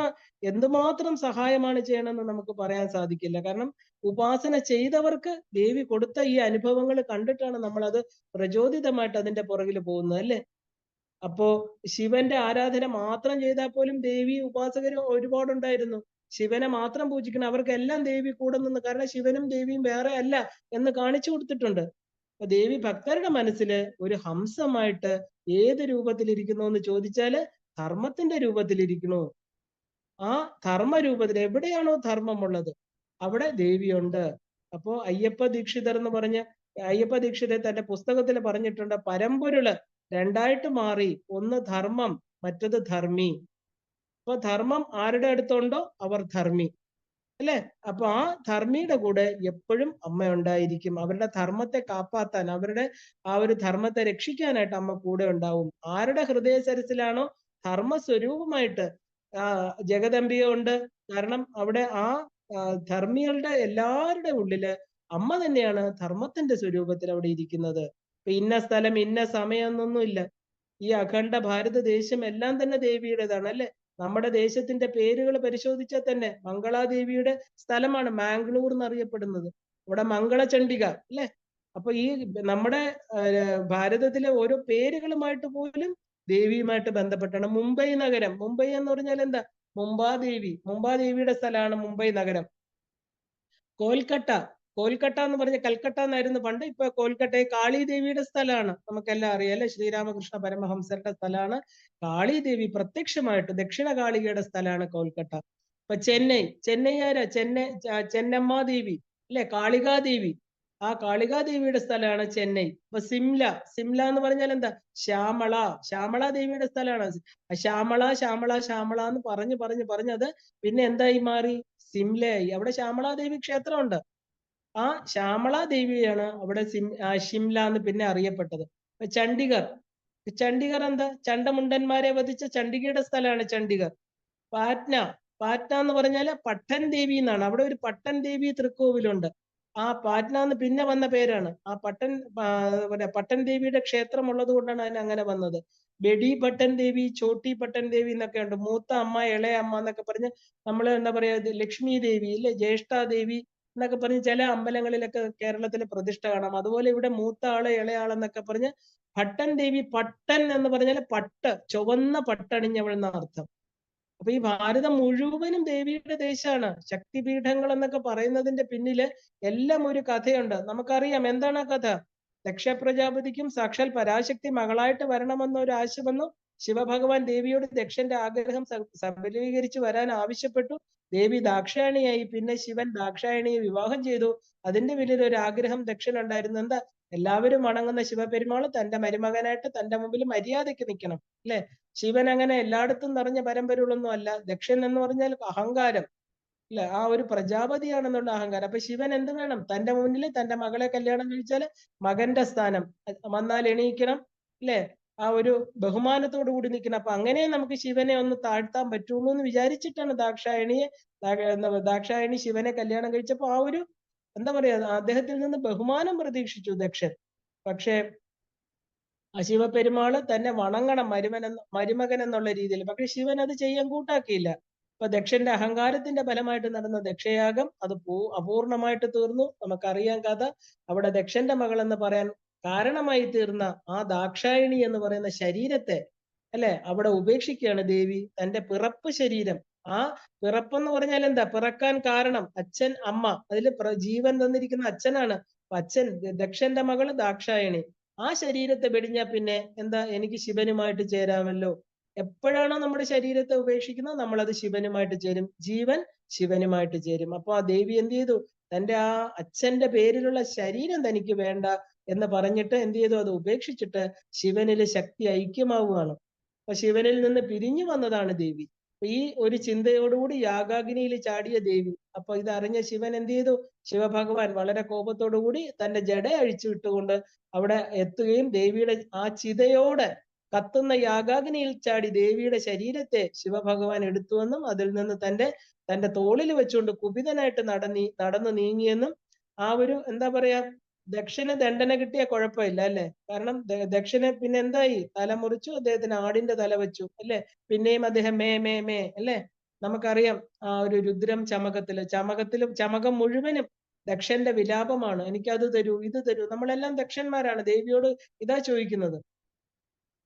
എന്തുമാത്രം സഹായമാണ് ചെയ്യണമെന്ന് നമുക്ക് പറയാൻ സാധിക്കില്ല. കാരണം ഉപാസന ചെയ്തവർക്ക് ദേവി കൊടുത്ത ഈ അനുഭവങ്ങൾ കണ്ടിട്ടാണ് നമ്മൾ അത് പ്രചോദിതമായിട്ട് അതിന്റെ പുറകിൽ പോകുന്നത്, അല്ലേ? അപ്പോ ശിവന്റെ ആരാധന മാത്രം ചെയ്താൽ പോലും ദേവി ഉപാസകർ ഒരുപാടുണ്ടായിരുന്നു. ശിവനെ മാത്രം പൂജിക്കണം, അവർക്കെല്ലാം ദേവി കൂടെ നിന്ന്, കാരണം ശിവനും ദേവിയും വേറെ അല്ല എന്ന് കാണിച്ചു കൊടുത്തിട്ടുണ്ട്. അപ്പൊ ദേവി ഭക്തരുടെ മനസ്സിൽ ഒരു ഹംസമായിട്ട് ഏത് രൂപത്തിലിരിക്കുന്നു എന്ന് ചോദിച്ചാല് ധർമ്മത്തിന്റെ രൂപത്തിലിരിക്കണു. ആ ധർമ്മ രൂപത്തിൽ എവിടെയാണോ ധർമ്മമുള്ളത് അവിടെ ദേവിയുണ്ട്. അപ്പോ അയ്യപ്പ ദീക്ഷിതർ എന്ന് പറഞ്ഞ അയ്യപ്പ ദീക്ഷിതർ തന്റെ പുസ്തകത്തിൽ പറഞ്ഞിട്ടുണ്ട്, പരമ്പൊരുള് രണ്ടായിട്ട് മാറി, ഒന്ന് ധർമ്മം, മറ്റത് ധർമ്മി. അപ്പൊ ധർമ്മം ആരുടെ അടുത്തുണ്ടോ അവർ ധർമ്മി, അല്ലെ? അപ്പൊ ആ ധർമ്മിയുടെ കൂടെ എപ്പോഴും അമ്മ ഉണ്ടായിരിക്കും. അവരുടെ ധർമ്മത്തെ കാപ്പാത്താൻ, അവരുടെ ആ ഒരു ധർമ്മത്തെ രക്ഷിക്കാനായിട്ട് അമ്മ കൂടെ ഉണ്ടാവും. ആരുടെ ഹൃദയ സരസിലാണോ ധർമ്മ സ്വരൂപമായിട്ട് ജഗദംബിക ഉണ്ട്. കാരണം അവിടെ ആ ധർമ്മികളുടെ എല്ലാവരുടെ ഉള്ളില് അമ്മ തന്നെയാണ് ധർമ്മത്തിന്റെ സ്വരൂപത്തിൽ അവിടെ ഇരിക്കുന്നത്. ഇപ്പൊ ഇന്ന സ്ഥലം ഇന്ന സമയം എന്നൊന്നുമില്ല. ഈ അഖണ്ഡ ഭാരതദേശം എല്ലാം തന്നെ ദേവിയുടേതാണ്, അല്ലെ? നമ്മുടെ ദേശത്തിന്റെ പേരുകൾ പരിശോധിച്ചാൽ തന്നെ മംഗളാദേവിയുടെ സ്ഥലമാണ് മാംഗ്ലൂർ എന്നറിയപ്പെടുന്നത്. ഇവിടെ മംഗളചണ്ഡിക, അല്ലെ? അപ്പൊ ഈ നമ്മുടെ ഭാരതത്തിലെ ഓരോ പേരുകളുമായിട്ട് പോലും ദേവിയുമായിട്ട് ബന്ധപ്പെട്ടാണ്. മുംബൈ നഗരം, മുംബൈ എന്ന് പറഞ്ഞാൽ എന്താ? മുംബാദേവി, മുംബാദേവിയുടെ സ്ഥലമാണ് മുംബൈ നഗരം. കോൽക്കട്ട, കോൽക്കട്ട എന്ന് പറഞ്ഞ കൽക്കട്ട എന്നായിരുന്നു പണ്ട്, ഇപ്പൊ കോൽക്കട്ട കാളി ദേവിയുടെ സ്ഥലമാണ്. നമുക്കെല്ലാം അറിയാം, അല്ലെ? ശ്രീരാമകൃഷ്ണ പരമഹംസരുടെ സ്ഥലമാണ് കാളി ദേവി. പ്രത്യക്ഷമായിട്ട് ദക്ഷിണ കാളികയുടെ സ്ഥലമാണ് കോൽക്കട്ട. ഇപ്പൊ ചെന്നൈ, ചെന്നൈ ആരാ? ചെന്നമ്മ ദേവി, അല്ലെ? കാളികാദേവി, ആ കാളികാദേവിയുടെ സ്ഥലമാണ് ചെന്നൈ. ഇപ്പൊ സിംല, സിംല എന്ന് പറഞ്ഞാൽ എന്താ? ശ്യാമള, ശ്യാമള ദേവിയുടെ സ്ഥലമാണ്. ശ്യാമള ശ്യാമള ശ്യാമള എന്ന് പറഞ്ഞു പറഞ്ഞു പറഞ്ഞത് പിന്നെ എന്തായി മാറി? സിംലയായി. അവിടെ ശ്യാമളാദേവി ക്ഷേത്രമുണ്ട്. ആ ശ്യാമളാ ദേവിയാണ് അവിടെ ഷിംല എന്ന് പിന്നെ അറിയപ്പെട്ടത്. ചണ്ഡിഗർ, ചണ്ഡിഗർ എന്താ? ചണ്ടമുണ്ടന്മാരെ വധിച്ച ചണ്ഡികയുടെ സ്ഥലമാണ് ചണ്ഡിഗർ. പാറ്റ്ന, പാറ്റ്ന എന്ന് പറഞ്ഞാല് പട്ടൻ ദേവി എന്നാണ്. അവിടെ ഒരു പട്ടൻ ദേവി തൃക്കോവിലുണ്ട്. ആ പാറ്റ്ന എന്ന് പിന്നെ വന്ന പേരാണ്. ആ പട്ടൻ ദേവിയുടെ ക്ഷേത്രം ഉള്ളത് കൊണ്ടാണ് അതിന് അങ്ങനെ വന്നത്. ബെഡി പട്ടൻ ദേവി, ചോട്ടി പട്ടൻ ദേവി എന്നൊക്കെ ഉണ്ട്. മൂത്ത അമ്മ, ഇളയ അമ്മ എന്നൊക്കെ പറഞ്ഞ് നമ്മൾ എന്താ പറയാ, ലക്ഷ്മി ദേവി, ഇല്ലെ? ജ്യേഷ്ഠാദേവി എന്നൊക്കെ പറഞ്ഞ് ചില അമ്പലങ്ങളിലൊക്കെ കേരളത്തിലെ പ്രതിഷ്ഠ കാണാം. അതുപോലെ ഇവിടെ മൂത്ത ആള്, ഇളയാളെന്നൊക്കെ പറഞ്ഞ് പട്ടൻ ദേവി, പട്ടൻ എന്ന് പറഞ്ഞാൽ പട്ട്, ചുവന്ന പട്ടണിഞ്ഞവൾ എന്ന അർത്ഥം. അപ്പൊ ഈ ഭാരതം മുഴുവനും ദേവിയുടെ ദേശമാണ്. ശക്തിപീഠങ്ങൾ എന്നൊക്കെ പറയുന്നതിന്റെ പിന്നില് എല്ലാം ഒരു കഥയുണ്ട്. നമുക്കറിയാം എന്താണ് ആ കഥ. ദക്ഷ പ്രജാപതിക്കും സാക്ഷാൽ പരാശക്തി മകളായിട്ട് വരണമെന്ന ഒരു ആശ വന്നു. ശിവഭഗവാൻ ദേവിയോട് ദക്ഷന്റെ ആഗ്രഹം സബലീകരിച്ച് വരാൻ ആവശ്യപ്പെട്ടു. ദേവി ദാക്ഷായണിയായി. പിന്നെ ശിവൻ ദാക്ഷായണിയെ വിവാഹം ചെയ്തു. അതിന്റെ പിന്നിൽ ഒരു ആഗ്രഹം ദക്ഷനുണ്ടായിരുന്നു. എന്താ? എല്ലാവരും വണങ്ങുന്ന ശിവപെരുമാൾ തന്റെ മരുമകനായിട്ട് തന്റെ മുമ്പിൽ മര്യാദയ്ക്ക് നിൽക്കണം, അല്ലെ? ശിവൻ അങ്ങനെ എല്ലായിടത്തും നിറഞ്ഞ പരമ്പരകളൊന്നും അല്ല. ദക്ഷൻ എന്ന് പറഞ്ഞാൽ അഹങ്കാരം, ഇല്ല, ആ ഒരു പ്രജാപതിയാണെന്നുള്ള അഹങ്കാരം. അപ്പൊ ശിവൻ എന്ത് വേണം? തന്റെ മുന്നിൽ തന്റെ മകളെ കല്യാണം കഴിച്ചാൽ മകന്റെ സ്ഥാനം വന്നാൽ എണീക്കണം, അല്ലെ? ആ ഒരു ബഹുമാനത്തോടു കൂടി നിൽക്കണം. അപ്പൊ അങ്ങനെ നമുക്ക് ശിവനെ ഒന്ന് താഴ്ത്താൻ പറ്റുള്ളൂ എന്ന് വിചാരിച്ചിട്ടാണ് ദാക്ഷായണി ശിവനെ കല്യാണം കഴിച്ചപ്പോ ആ ഒരു എന്താ പറയാ, അദ്ദേഹത്തിൽ നിന്ന് ബഹുമാനം പ്രതീക്ഷിച്ചു ദക്ഷൻ. പക്ഷേ ശിവപെരുമാള് തന്നെ വണങ്ങണം മരുമകൻ എന്നുള്ള രീതിയിൽ. പക്ഷെ ശിവൻ അത് ചെയ്യാൻ കൂട്ടാക്കിയില്ല. അപ്പൊ ദക്ഷന്റെ അഹങ്കാരത്തിന്റെ ഫലമായിട്ട് നടന്ന ദക്ഷയാഗം അത് അപൂർണമായിട്ട് തീർന്നു. നമുക്കറിയാം കഥ. അവിടെ ദക്ഷന്റെ മകൾ എന്ന് പറയാൻ കാരണമായി തീർന്ന ആ ദാക്ഷായണി എന്ന് പറയുന്ന ശരീരത്തെ, അല്ലെ, അവിടെ ഉപേക്ഷിക്കുകയാണ് ദേവി. തന്റെ പിറപ്പ് ശരീരം, ആ പിറപ്പെന്ന് പറഞ്ഞാൽ എന്താ? പിറക്കാൻ കാരണം അച്ഛൻ, അമ്മ, അതിൽ ജീവൻ തന്നിരിക്കുന്ന അച്ഛനാണ്. അച്ഛൻ ദക്ഷന്റെ മകള് ദാക്ഷായണി. ആ ശരീരത്തെ വെടിഞ്ഞാൽ പിന്നെ എന്താ? എനിക്ക് ശിവനുമായിട്ട് ചേരാമല്ലോ. എപ്പോഴാണോ നമ്മുടെ ശരീരത്തെ ഉപേക്ഷിക്കുന്നത് നമ്മൾ അത് ശിവനുമായിട്ട് ചേരും. ജീവൻ ശിവനുമായിട്ട് ചേരും. അപ്പൊ ആ ദേവി എന്ത് ചെയ്തു? തന്റെ ആ അച്ഛന്റെ പേരിലുള്ള ശരീരം തനിക്ക് വേണ്ട എന്ന് പറഞ്ഞിട്ട് എന്ത് ചെയ്തു? അത് ഉപേക്ഷിച്ചിട്ട് ശിവനിൽ ശക്തി ഐക്യമാവുകയാണ്. അപ്പൊ ശിവനിൽ നിന്ന് പിരിഞ്ഞു വന്നതാണ് ദേവി. ഈ ഒരു ചിന്തയോടുകൂടി യാഗാഗ്നിയിൽ ചാടിയ ദേവി. അപ്പൊ ഇതറിഞ്ഞ ശിവൻ എന്ത് ചെയ്തു? ശിവഭഗവാൻ വളരെ കോപത്തോടുകൂടി തന്റെ ജട അഴിച്ചു വിട്ടുകൊണ്ട് അവിടെ എത്തുകയും ദേവിയുടെ ആ ചിതയോടെ കത്തുന്ന യാഗാഗ്നിയിൽ ചാടി ദേവിയുടെ ശരീരത്തെ ശിവഭഗവാൻ എടുത്തുവെന്നും അതിൽ നിന്ന് തന്റെ തോളിൽ വെച്ചുകൊണ്ട് കുപിതനായിട്ട് നടന്നു നീങ്ങിയെന്നും ആ ഒരു എന്താ പറയാ ദക്ഷന് ദണ്ഡന കിട്ടിയ കുഴപ്പമില്ല അല്ലെ? കാരണം ദക്ഷന് പിന്നെ എന്തായി? തല മുറിച്ചു, അദ്ദേഹത്തിന് ആടിന്റെ തല വെച്ചു അല്ലെ? പിന്നെയും അദ്ദേഹം മേ മേ മേ അല്ലെ? നമുക്കറിയാം ആ ഒരു രുദ്രം ചമകത്തിലും ചമകം മുഴുവനും ദക്ഷന്റെ വിലാപമാണ്. എനിക്കത് തരൂ, ഇത് തരൂ. നമ്മളെല്ലാം ദക്ഷന്മാരാണ്. ദേവിയോട് ഇതാ ചോദിക്കുന്നത്.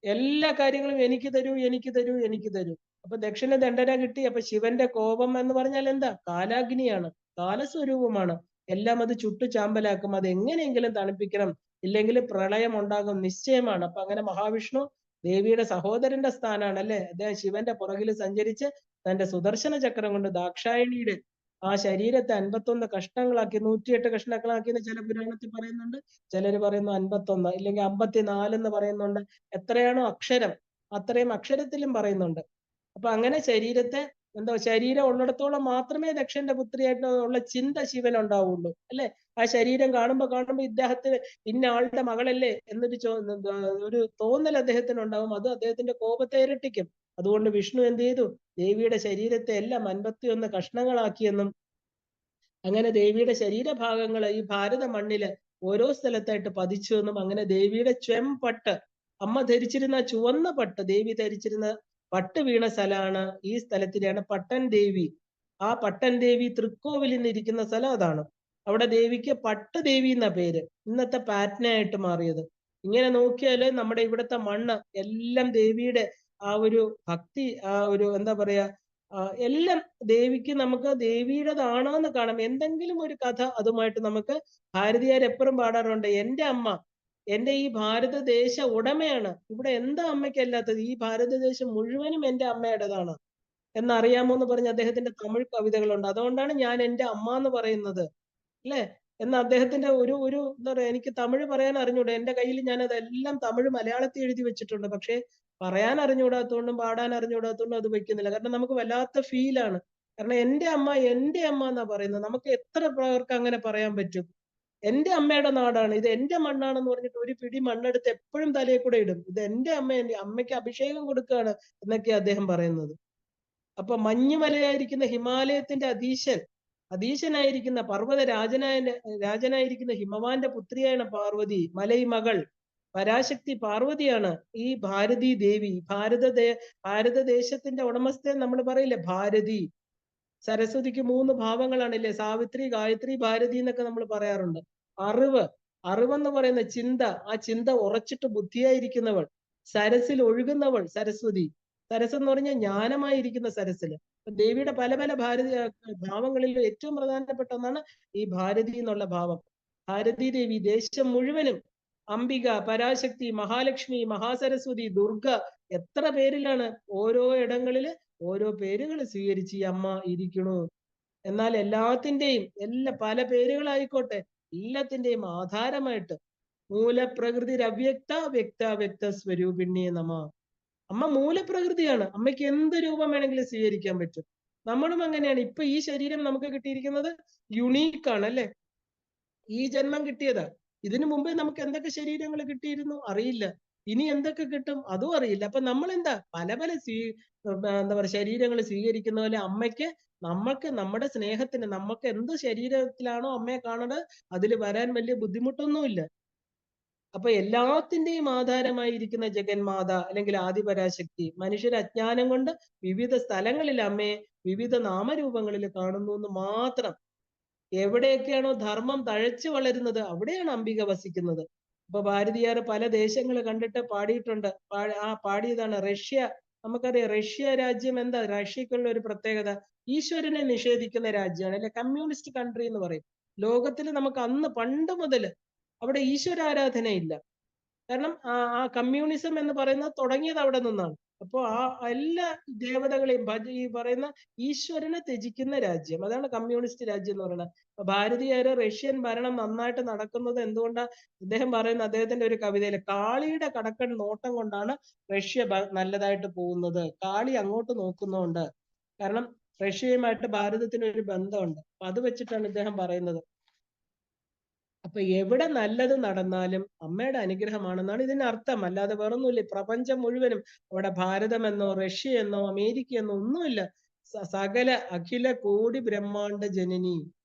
എല്ലാ കാര്യങ്ങളും എനിക്ക് തരൂ, എനിക്ക് തരൂ, എനിക്ക് തരൂ. അപ്പൊ ദക്ഷന് ദണ്ഡന കിട്ടി. അപ്പൊ ശിവന്റെ കോപം എന്ന് പറഞ്ഞാൽ എന്താ? കാലാഗ്നിയാണ്, കാലസ്വരൂപമാണ്. എല്ലാം അത് ചുട്ടു ചാമ്പലാക്കും. അത് എങ്ങനെയെങ്കിലും തണുപ്പിക്കണം, ഇല്ലെങ്കിൽ പ്രളയം ഉണ്ടാകും നിശ്ചയമാണ്. അപ്പൊ അങ്ങനെ മഹാവിഷ്ണു ദേവിയുടെ സഹോദരന്റെ സ്ഥാനാണ് അല്ലെ? അദ്ദേഹം ശിവന്റെ പുറകിൽ സഞ്ചരിച്ച് തന്റെ സുദർശന ചക്രം കൊണ്ട് ദാക്ഷായണിയുടെ ആ ശരീരത്തെ 51 കഷ്ണങ്ങളാക്കി, 108 കഷ്ണങ്ങളാക്കി എന്ന് ചില പുരാണത്തിൽ പറയുന്നുണ്ട്. ചിലർ പറയുന്നു 51, ഇല്ലെങ്കിൽ 54 എന്ന് പറയുന്നുണ്ട്. എത്രയാണോ അക്ഷരം അത്രയും അക്ഷരത്തിലും പറയുന്നുണ്ട്. അപ്പൊ അങ്ങനെ ശരീരത്തെ ശരീരം ഉള്ളിടത്തോളം മാത്രമേ ദക്ഷന്റെ പുത്രിയായിട്ട് ഉള്ള ചിന്ത ശിവൻ ഉണ്ടാവുള്ളൂ അല്ലെ? ആ ശരീരം കാണുമ്പോ ഇദ്ദേഹത്തിന് ഇന്ന ആളുടെ മകളല്ലേ എന്നൊരു ഒരു തോന്നൽ അദ്ദേഹത്തിന് ഉണ്ടാവും. അത് അദ്ദേഹത്തിന്റെ കോപത്തെ ഇരട്ടിക്കും. അതുകൊണ്ട് വിഷ്ണു എന്ത് ചെയ്തു? ദേവിയുടെ ശരീരത്തെ എല്ലാം 51 കഷ്ണങ്ങളാക്കിയെന്നും അങ്ങനെ ദേവിയുടെ ശരീരഭാഗങ്ങൾ ഈ ഭാരത മണ്ണില് ഓരോ സ്ഥലത്തായിട്ട് പതിച്ചു എന്നും, അങ്ങനെ ദേവിയുടെ ചെമ്പട്ട്, അമ്മ ധരിച്ചിരുന്ന ചുവന്ന പട്ട്, ദേവി ധരിച്ചിരുന്ന പട്ട് വീണ സ്ഥലമാണ് ഈ സ്ഥലത്തിനെയാണ് പട്ടൻ ദേവി. ആ പട്ടൻ ദേവി തൃക്കോവിലിൽ നിന്ന് ഇരിക്കുന്ന സ്ഥലം അതാണ്. അവിടെ ദേവിക്ക് പട്ട് ദേവി എന്ന പേര്, ഇന്നത്തെ പാറ്റ്നയായിട്ട് മാറിയത്. ഇങ്ങനെ നോക്കിയാല് നമ്മുടെ ഇവിടുത്തെ മണ്ണ് എല്ലാം ദേവിയുടെ ആ ഒരു ഭക്തി, ആ ഒരു എന്താ പറയാ, എല്ലാം ദേവിക്ക്, നമുക്ക് ദേവിയുടേതാണോ എന്ന് കാണാം. എന്തെങ്കിലും ഒരു കഥ അതുമായിട്ട് നമുക്ക് ഭാരതീയർ എപ്പോഴും പാടാറുണ്ട്. എന്റെ അമ്മ എന്റെ ഈ ഭാരതദേശ ഉടമയാണ്. ഇവിടെ എന്താ അമ്മയ്ക്കല്ലാത്തത്? ഈ ഭാരതദേശം മുഴുവനും എന്റെ അമ്മയുടേതാണ് എന്നറിയാമോ എന്ന് പറഞ്ഞ് അദ്ദേഹത്തിന്റെ തമിഴ് കവിതകളുണ്ട്. അതുകൊണ്ടാണ് ഞാൻ എന്റെ അമ്മ എന്ന് പറയുന്നത് അല്ലെ? എന്ന് അദ്ദേഹത്തിന്റെ ഒരു ഒരു എന്താ പറയാ, എനിക്ക് തമിഴ് പറയാൻ അറിഞ്ഞൂടാ. എന്റെ കയ്യിൽ ഞാൻ അതെല്ലാം തമിഴ് മലയാളത്തിൽ എഴുതി വെച്ചിട്ടുണ്ട്. പക്ഷെ പറയാൻ അറിഞ്ഞുകൂടാത്തോണ്ടും പാടാൻ അറിഞ്ഞുകൂടാത്തോണ്ടും അത് വെക്കുന്നില്ല. കാരണം നമുക്ക് വല്ലാത്ത ഫീലാണ്. കാരണം എന്റെ അമ്മ എന്നാ പറയുന്നത്. നമുക്ക് എത്ര പേർക്ക് അങ്ങനെ പറയാൻ പറ്റും? എന്റെ അമ്മയുടെ നാടാണ് ഇത്, എന്റെ മണ്ണാണെന്ന് പറഞ്ഞിട്ട് ഒരു പിടി മണ്ണെടുത്ത് എപ്പോഴും തലയിൽ കൂടെ ഇടും. ഇത് എന്റെ അമ്മ, എന്റെ അമ്മയ്ക്ക് അഭിഷേകം കൊടുക്കുകയാണ് എന്നൊക്കെയാ അദ്ദേഹം പറയുന്നത്. അപ്പൊ മഞ്ഞുമലയായിരിക്കുന്ന ഹിമാലയത്തിന്റെ അധീശനായിരിക്കുന്ന പർവ്വത രാജനായിരിക്കുന്ന ഹിമവാന്റെ പുത്രിയാണ് പാർവതി, മലൈമകൾ പരാശക്തി പാർവതിയാണ് ഈ ഭാരതി ദേവി. ഭാരതദേശത്തിന്റെ ഉടമസ്ഥൻ നമ്മൾ പറയില്ലേ ഭാരതി. സരസ്വതിക്ക് 3 ഭാവങ്ങളാണല്ലേ? സാവിത്രി, ഗായത്രി, ഭാരതി എന്നൊക്കെ നമ്മൾ പറയാറുണ്ട്. അറിവെന്ന് പറയുന്ന ചിന്ത, ആ ചിന്ത ഉറച്ചിട്ട് ബുദ്ധിയായിരിക്കുന്നവൾ, സരസിൽ ഒഴുകുന്നവൾ സരസ്വതി. സരസ് എന്ന് പറഞ്ഞാൽ ജ്ഞാനമായിരിക്കുന്ന സരസില്. ദേവിയുടെ പല പല ഭാവങ്ങളിൽ ഏറ്റവും പ്രധാനപ്പെട്ട ഒന്നാണ് ഈ ഭാരതി എന്നുള്ള ഭാവം. ഭാരതി ദേവി ദേശം മുഴുവനും അംബിക, പരാശക്തി, മഹാലക്ഷ്മി, മഹാസരസ്വതി, ദുർഗ, എത്ര പേരിലാണ് ഓരോ ഇടങ്ങളില് ഓരോ പേരുകൾ സ്വീകരിച്ച് ഈ അമ്മ ഇരിക്കണു. എന്നാൽ പല പേരുകളായിക്കോട്ടെ, എല്ലാത്തിന്റെയും ആധാരമായിട്ട് മൂലപ്രകൃതി അവ്യക്ത വ്യക്ത സ്വരൂപിണ്യേ നമ. അമ്മ മൂലപ്രകൃതിയാണ്. അമ്മയ്ക്ക് എന്ത് രൂപം വേണമെങ്കിലും സ്വീകരിക്കാൻ പറ്റും. നമ്മളും അങ്ങനെയാണ്. ഇപ്പൊ ഈ ശരീരം നമുക്ക് കിട്ടിയിരിക്കുന്നത് യുണീക്കാണ് അല്ലെ? ഈ ജന്മം കിട്ടിയതാ. ഇതിനു മുമ്പേ നമുക്ക് എന്തൊക്കെ ശരീരങ്ങൾ കിട്ടിയിരുന്നു അറിയില്ല. ഇനി എന്തൊക്കെ കിട്ടും അതും അറിയില്ല. അപ്പൊ നമ്മൾ എന്താ പല പല എന്താ പറയുക ശരീരങ്ങൾ സ്വീകരിക്കുന്ന പോലെ അമ്മയ്ക്ക് നമ്മൾക്ക് നമ്മുടെ സ്നേഹത്തിന് നമുക്ക് എന്ത് ശരീരത്തിലാണോ അമ്മയെ കാണുന്നത് അതിൽ വരാൻ വലിയ ബുദ്ധിമുട്ടൊന്നുമില്ല. അപ്പൊ എല്ലാത്തിന്റെയും ആധാരമായിരിക്കുന്ന ജഗന്മാത അല്ലെങ്കിൽ ആദിപരാശക്തി മനുഷ്യർ അജ്ഞാനം കൊണ്ട് വിവിധ സ്ഥലങ്ങളിൽ അമ്മയെ വിവിധ നാമരൂപങ്ങളിൽ കാണുന്നു എന്ന് മാത്രം. എവിടെയൊക്കെയാണോ ധർമ്മം തഴച്ചു വളരുന്നത് അവിടെയാണ് അംബിക വസിക്കുന്നത്. ഇപ്പൊ ഭാരതീയർ പല ദേശങ്ങൾ കണ്ടിട്ട് പാടിയിട്ടുണ്ട്. പാടിയതാണ് റഷ്യ. നമുക്കറിയാം റഷ്യ രാജ്യം എന്താ? റഷ്യക്കുള്ള ഒരു പ്രത്യേകത ഈശ്വരനെ നിഷേധിക്കുന്ന രാജ്യമാണ് അല്ലെ? കമ്മ്യൂണിസ്റ്റ് കൺട്രി എന്ന് പറയും. ലോകത്തിൽ നമുക്ക് അന്ന് പണ്ട് മുതൽ അവിടെ ഈശ്വരാരാധന ഇല്ല. കാരണം ആ കമ്മ്യൂണിസം എന്ന് പറയുന്നത് തുടങ്ങിയത് അവിടെ നിന്നാണ്. അപ്പോ ആ എല്ലാ ദേവതകളെയും ഈ പറയുന്ന ഈശ്വരനെ ത്യജിക്കുന്ന രാജ്യം, അതാണ് കമ്മ്യൂണിസ്റ്റ് രാജ്യം എന്ന് പറയുന്നത്. അപ്പൊ ഭാരതീയര് റഷ്യൻ ഭരണം നന്നായിട്ട് നടക്കുന്നത് എന്തുകൊണ്ടാ? അദ്ദേഹം പറയുന്ന അദ്ദേഹത്തിന്റെ ഒരു കവിതയില് കാളിയുടെ കടക്കൻ നോട്ടം കൊണ്ടാണ് റഷ്യ നല്ലതായിട്ട് പോകുന്നത്. കാളി അങ്ങോട്ട് നോക്കുന്നതുകൊണ്ട്. കാരണം റഷ്യയുമായിട്ട് ഭാരതത്തിന് ഒരു ബന്ധമുണ്ട്. അപ്പൊ അത് വെച്ചിട്ടാണ് ഇദ്ദേഹം പറയുന്നത്. അപ്പൊ എവിടെ നല്ലത് നടന്നാലും അമ്മയുടെ അനുഗ്രഹമാണെന്നാണ് ഇതിന്റെ അർത്ഥം. അല്ലാതെ വേറൊന്നുമില്ല. പ്രപഞ്ചം മുഴുവനും അവിടെ ഭാരതമെന്നോ റഷ്യ എന്നോ അമേരിക്ക എന്നോ ഒന്നുമില്ല. സകല അഖില കോടി ബ്രഹ്മാണ്ട ജനനി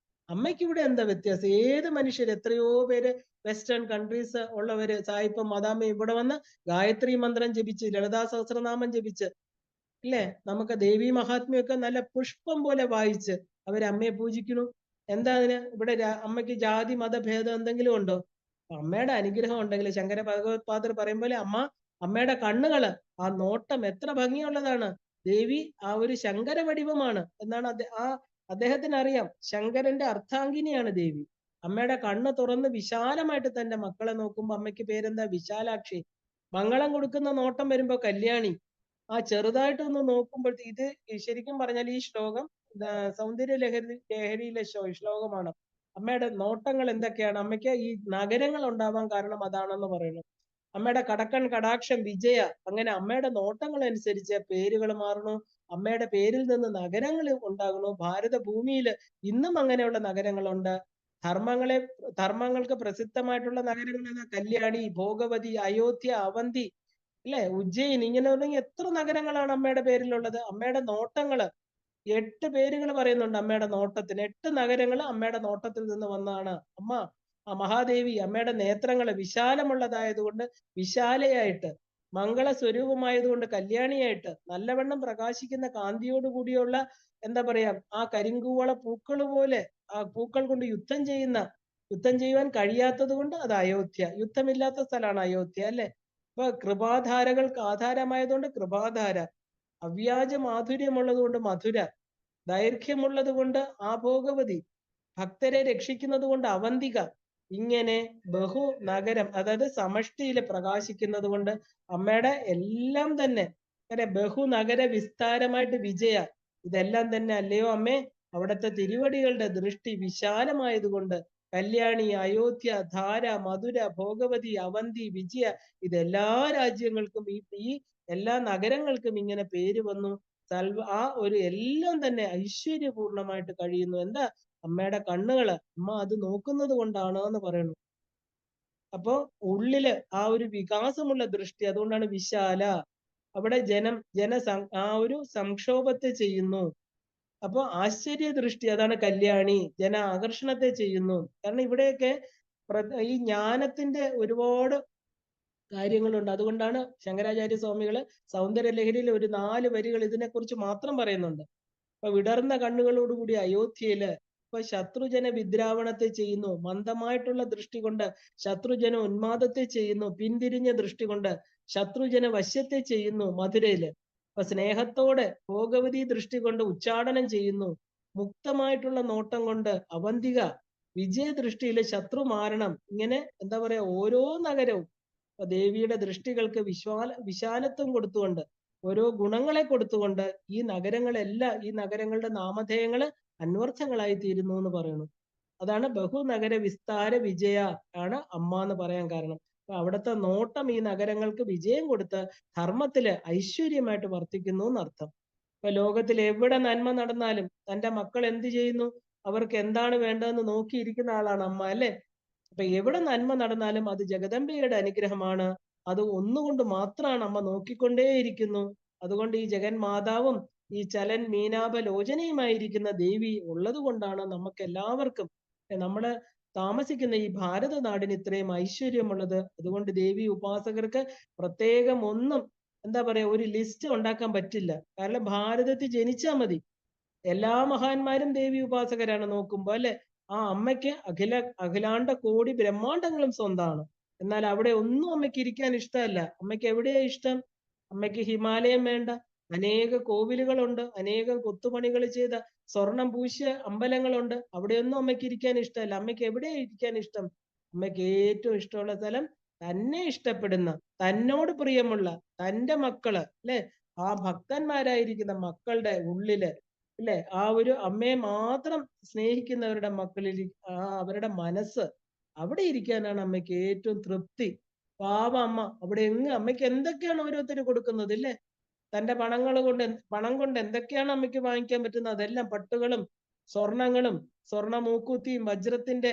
അമ്മയ്ക്ക് ഇവിടെ എന്താ വ്യത്യാസം? ഏത് മനുഷ്യർ, എത്രയോ പേര് വെസ്റ്റേൺ കൺട്രീസ് ഉള്ളവര്, സായിപ്പും മദാമ്മയും ഇവിടെ വന്ന് ഗായത്രി മന്ത്രം ജപിച്ച്, ലളിതാ സഹസ്രനാമം ജപിച്ച്, ഇല്ലേ, നമുക്ക് ദേവി മഹാത്മ്യമൊക്കെ നല്ല പുഷ്പം പോലെ വായിച്ച് അവര് അമ്മയെ പൂജിക്കുന്നു. എന്താ അതിന്? ഇവിടെ അമ്മയ്ക്ക് ജാതി മത ഭേദം എന്തെങ്കിലും ഉണ്ടോ? അമ്മയുടെ അനുഗ്രഹം ഉണ്ടെങ്കിൽ, ശങ്കര ഭഗവത്പാദർ പറയും പോലെ അമ്മയുടെ കണ്ണുകള്, ആ നോട്ടം എത്ര ഭംഗിയുള്ളതാണ്. ദേവി ആ ഒരു ശങ്കര വടിവമാണ് എന്നാണ് അദ്ദേഹത്തിന് അറിയാം. ശങ്കരന്റെ അർത്ഥാംഗിനിയാണ് ദേവി. അമ്മയുടെ കണ്ണ് തുറന്ന് വിശാലമായിട്ട് തന്റെ മക്കളെ നോക്കുമ്പോ അമ്മയ്ക്ക് പേരെന്താ? വിശാലാക്ഷി. മംഗളം കൊടുക്കുന്ന നോട്ടം വരുമ്പോ കല്യാണി. ആ ചെറുതായിട്ടൊന്ന് നോക്കുമ്പോൾ ഇത് ശരിക്കും പറഞ്ഞാൽ ഈ ശ്ലോകം സൗന്ദര്യ ലഹരിയിലെ ശ്ലോകമാണ്. അമ്മയുടെ നോട്ടങ്ങൾ എന്തൊക്കെയാണ്? അമ്മയ്ക്ക് ഈ നഗരങ്ങൾ ഉണ്ടാവാൻ കാരണം അതാണെന്ന് പറയുന്നു. അമ്മയുടെ കടക്കൺ കടാക്ഷം വിജയ. അങ്ങനെ അമ്മയുടെ നോട്ടങ്ങൾ അനുസരിച്ച് പേരുകൾ മാറണു. അമ്മയുടെ പേരിൽ നിന്ന് നഗരങ്ങൾ ഉണ്ടാകുന്നു. ഭാരത ഭൂമിയിൽ ഇന്നും അങ്ങനെയുള്ള നഗരങ്ങളുണ്ട്. ധർമ്മങ്ങൾക്ക് പ്രസിദ്ധമായിട്ടുള്ള നഗരങ്ങൾ കല്യാണി, ഭോഗവതി, അയോധ്യ, അവന്തി, അല്ലെ, ഉജ്ജയിൻ, ഇങ്ങനെ തുടങ്ങി എത്ര നഗരങ്ങളാണ് അമ്മയുടെ പേരിലുള്ളത്. അമ്മയുടെ നോട്ടങ്ങള് 8 പേരുകൾ പറയുന്നുണ്ട് അമ്മയുടെ നോട്ടത്തിന്. 8 നഗരങ്ങൾ അമ്മയുടെ നോട്ടത്തിൽ നിന്ന് വന്നതാണ്. അമ്മ ആ മഹാദേവി അമ്മയുടെ നേത്രങ്ങള് വിശാലമുള്ളതായതുകൊണ്ട് വിശാലയായിട്ട്, മംഗള സ്വരൂപമായതുകൊണ്ട് കല്യാണിയായിട്ട്, നല്ലവണ്ണം പ്രകാശിക്കുന്ന കാന്തിയോടുകൂടിയുള്ള, എന്താ പറയാ, ആ കരിങ്കൂവള പൂക്കൾ പോലെ ആ പൂക്കൾ കൊണ്ട് യുദ്ധം ചെയ്യുവാൻ കഴിയാത്തത് കൊണ്ട് അത് അയോധ്യ. യുദ്ധമില്ലാത്ത സ്ഥലമാണ് അയോധ്യ, അല്ലെ. ഇപ്പൊ കൃപാധാരകൾക്ക് ആധാരമായതുകൊണ്ട് കൃപാധാര, അവ്യാജ മാധുര്യമുള്ളത് കൊണ്ട് മധുര, ദൈർഘ്യമുള്ളത് കൊണ്ട് ആ ഭോഗവതി, ഭക്തരെ രക്ഷിക്കുന്നത് കൊണ്ട് അവന്തിക. ഇങ്ങനെ ബഹു നഗരം, അതായത് സമഷ്ടിയിൽ പ്രകാശിക്കുന്നത് കൊണ്ട് അമ്മയുടെ എല്ലാം തന്നെ അങ്ങനെ ബഹുനഗര വിസ്താരമായിട്ട് വിജയ. ഇതെല്ലാം തന്നെ അല്ലയോ അമ്മേ അവിടുത്തെ തിരുവടികളുടെ ദൃഷ്ടി വിശാലമായതുകൊണ്ട് കല്യാണി, അയോധ്യ, ധാര, മധുര, ഭോഗവതി, അവന്തി, വിജയ, ഇതെല്ലാ രാജ്യങ്ങൾക്കും ഈ എല്ലാ നഗരങ്ങൾക്കും ഇങ്ങനെ പേര് വന്നു. ആ ഒരു എല്ലാം തന്നെ ഐശ്വര്യപൂർണമായിട്ട് കഴിയുന്നു. എന്താ? അമ്മയുടെ കണ്ണുകള്, അമ്മ അത് നോക്കുന്നത് കൊണ്ടാണ് എന്ന് പറയുന്നു. അപ്പോ ഉള്ളില് ആ ഒരു വികാസമുള്ള ദൃഷ്ടി, അതുകൊണ്ടാണ് വിശാല. അവിടെ ആ ഒരു സംക്ഷോഭത്തെ ചെയ്യുന്നു. അപ്പൊ ആശ്ചര്യ ദൃഷ്ടി, അതാണ് കല്യാണി. ആകർഷണത്തെ ചെയ്യുന്നു. കാരണം ഇവിടെയൊക്കെ ഈ ജ്ഞാനത്തിന്റെ ഒരുപാട് കാര്യങ്ങളുണ്ട്. അതുകൊണ്ടാണ് ശങ്കരാചാര്യ സ്വാമികള് സൗന്ദര്യ ലഹരിയിൽ ഒരു 4 വരികൾ ഇതിനെക്കുറിച്ച് മാത്രം പറയുന്നുണ്ട്. അപ്പൊ വിടർന്ന കണ്ണുകളോടുകൂടി അയോധ്യയില് ഇപ്പൊ ശത്രുജന വിദ്രാവണത്തെ ചെയ്യുന്നു. മന്ദമായിട്ടുള്ള ദൃഷ്ടി കൊണ്ട് ശത്രുജന ഉന്മാദത്തെ ചെയ്യുന്നു. പിന്തിരിഞ്ഞ ദൃഷ്ടി കൊണ്ട് ശത്രുജന വശ്യത്തെ ചെയ്യുന്നു മധുരയില്. അപ്പൊ സ്നേഹത്തോടെ ഭോഗവതി ദൃഷ്ടി കൊണ്ട് ഉച്ചാടനം ചെയ്യുന്നു. മുക്തമായിട്ടുള്ള നോട്ടം കൊണ്ട് അവന്തിക, വിജയദൃഷ്ടിയില് ശത്രു മാരണം. ഇങ്ങനെ എന്താ പറയാ, ഓരോ നഗരവും ദേവിയുടെ ദൃഷ്ടികൾക്ക് വിശാലത്വം കൊടുത്തുകൊണ്ട്, ഓരോ ഗുണങ്ങളെ കൊടുത്തുകൊണ്ട് ഈ നഗരങ്ങളുടെ നാമധേയങ്ങള് അന്വർത്ഥങ്ങളായി തീരുന്നു എന്ന് പറയുന്നു. അതാണ് ബഹുനഗര വിസ്താര വിജയ ആണ് അമ്മ എന്ന് പറയാൻ കാരണം. അപ്പൊ അവിടുത്തെ നോട്ടം ഈ നഗരങ്ങൾക്ക് വിജയം കൊടുത്ത് ധർമ്മത്തില് ഐശ്വര്യമായിട്ട് വർത്തിക്കുന്നു എന്നർത്ഥം. ഇപ്പൊ ലോകത്തിൽ എവിടെ നന്മ നടന്നാലും തന്റെ മക്കൾ എന്ത് ചെയ്യുന്നു, അവർക്ക് എന്താണ് വേണ്ടതെന്ന് നോക്കിയിരിക്കുന്ന ആളാണ് അമ്മ, അല്ലെ. അപ്പൊ എവിടെ നന്മ നടന്നാലും അത് ജഗദംബയുടെ അനുഗ്രഹമാണ്. അത് ഒന്നുകൊണ്ട് മാത്രമാണ് അമ്മ നോക്കിക്കൊണ്ടേയിരിക്കുന്നു. അതുകൊണ്ട് ഈ ജഗന്മാതാവും ഈ ചലൻ മീനാഭ ലോചനയുമായിരിക്കുന്ന ദേവി ഉള്ളത് കൊണ്ടാണ് നമുക്ക് എല്ലാവർക്കും, നമ്മള് താമസിക്കുന്ന ഈ ഭാരത നാടിന് ഇത്രയും ഐശ്വര്യമുള്ളത്. അതുകൊണ്ട് ദേവി ഉപാസകർക്ക് പ്രത്യേകം ഒന്നും, എന്താ പറയാ, ഒരു ലിസ്റ്റ് ഉണ്ടാക്കാൻ പറ്റില്ല. കാരണം ഭാരതത്തിൽ ജനിച്ചാൽ മതി. എല്ലാ മഹാന്മാരും ദേവി ഉപാസകരാണ് നോക്കുമ്പോ, അല്ലെ. ആ അമ്മയ്ക്ക് അഖിലാണ്ട കോടി ബ്രഹ്മാണ്ടങ്ങളും സ്വന്തമാണ്. എന്നാൽ അവിടെ ഒന്നും അമ്മയ്ക്ക് ഇരിക്കാൻ ഇഷ്ടമല്ല. അമ്മയ്ക്ക് എവിടെയാ ഇഷ്ടം? അമ്മയ്ക്ക് ഹിമാലയം വേണ്ട, അനേക കോവിലുകളുണ്ട്, അനേകം കൊത്തുപണികൾ ചെയ്ത സ്വർണം പൂശിയ അമ്പലങ്ങളുണ്ട്. അവിടെയൊന്നും അമ്മയ്ക്ക് ഇരിക്കാൻ ഇഷ്ടമല്ല. അമ്മയ്ക്ക് എവിടെയാ ഇരിക്കാൻ ഇഷ്ടം? അമ്മയ്ക്ക് ഏറ്റവും ഇഷ്ടമുള്ള സ്ഥലം തന്നെ ഇഷ്ടപ്പെടുന്ന, തന്നോട് പ്രിയമുള്ള തന്റെ മക്കള്, അല്ലെ, ആ ഭക്തന്മാരായിരിക്കുന്ന മക്കളുടെ ഉള്ളില്, അല്ലെ, ആ ഒരു അമ്മയെ മാത്രം സ്നേഹിക്കുന്നവരുടെ മക്കളിൽ അവരുടെ മനസ്സ്, അവിടെ ഇരിക്കാനാണ് അമ്മയ്ക്ക് ഏറ്റവും തൃപ്തി. പാവ അമ്മ അവിടെ അമ്മയ്ക്ക് എന്തൊക്കെയാണ് ഓരോരുത്തർ കൊടുക്കുന്നത്, ഇല്ലേ. തന്റെ പണം കൊണ്ട് എന്തൊക്കെയാണ് അമ്മയ്ക്ക് വാങ്ങിക്കാൻ പറ്റുന്നത്, അതെല്ലാം പട്ടുകളും സ്വർണങ്ങളും സ്വർണ്ണ മൂക്കുത്തിയും വജ്രത്തിന്റെ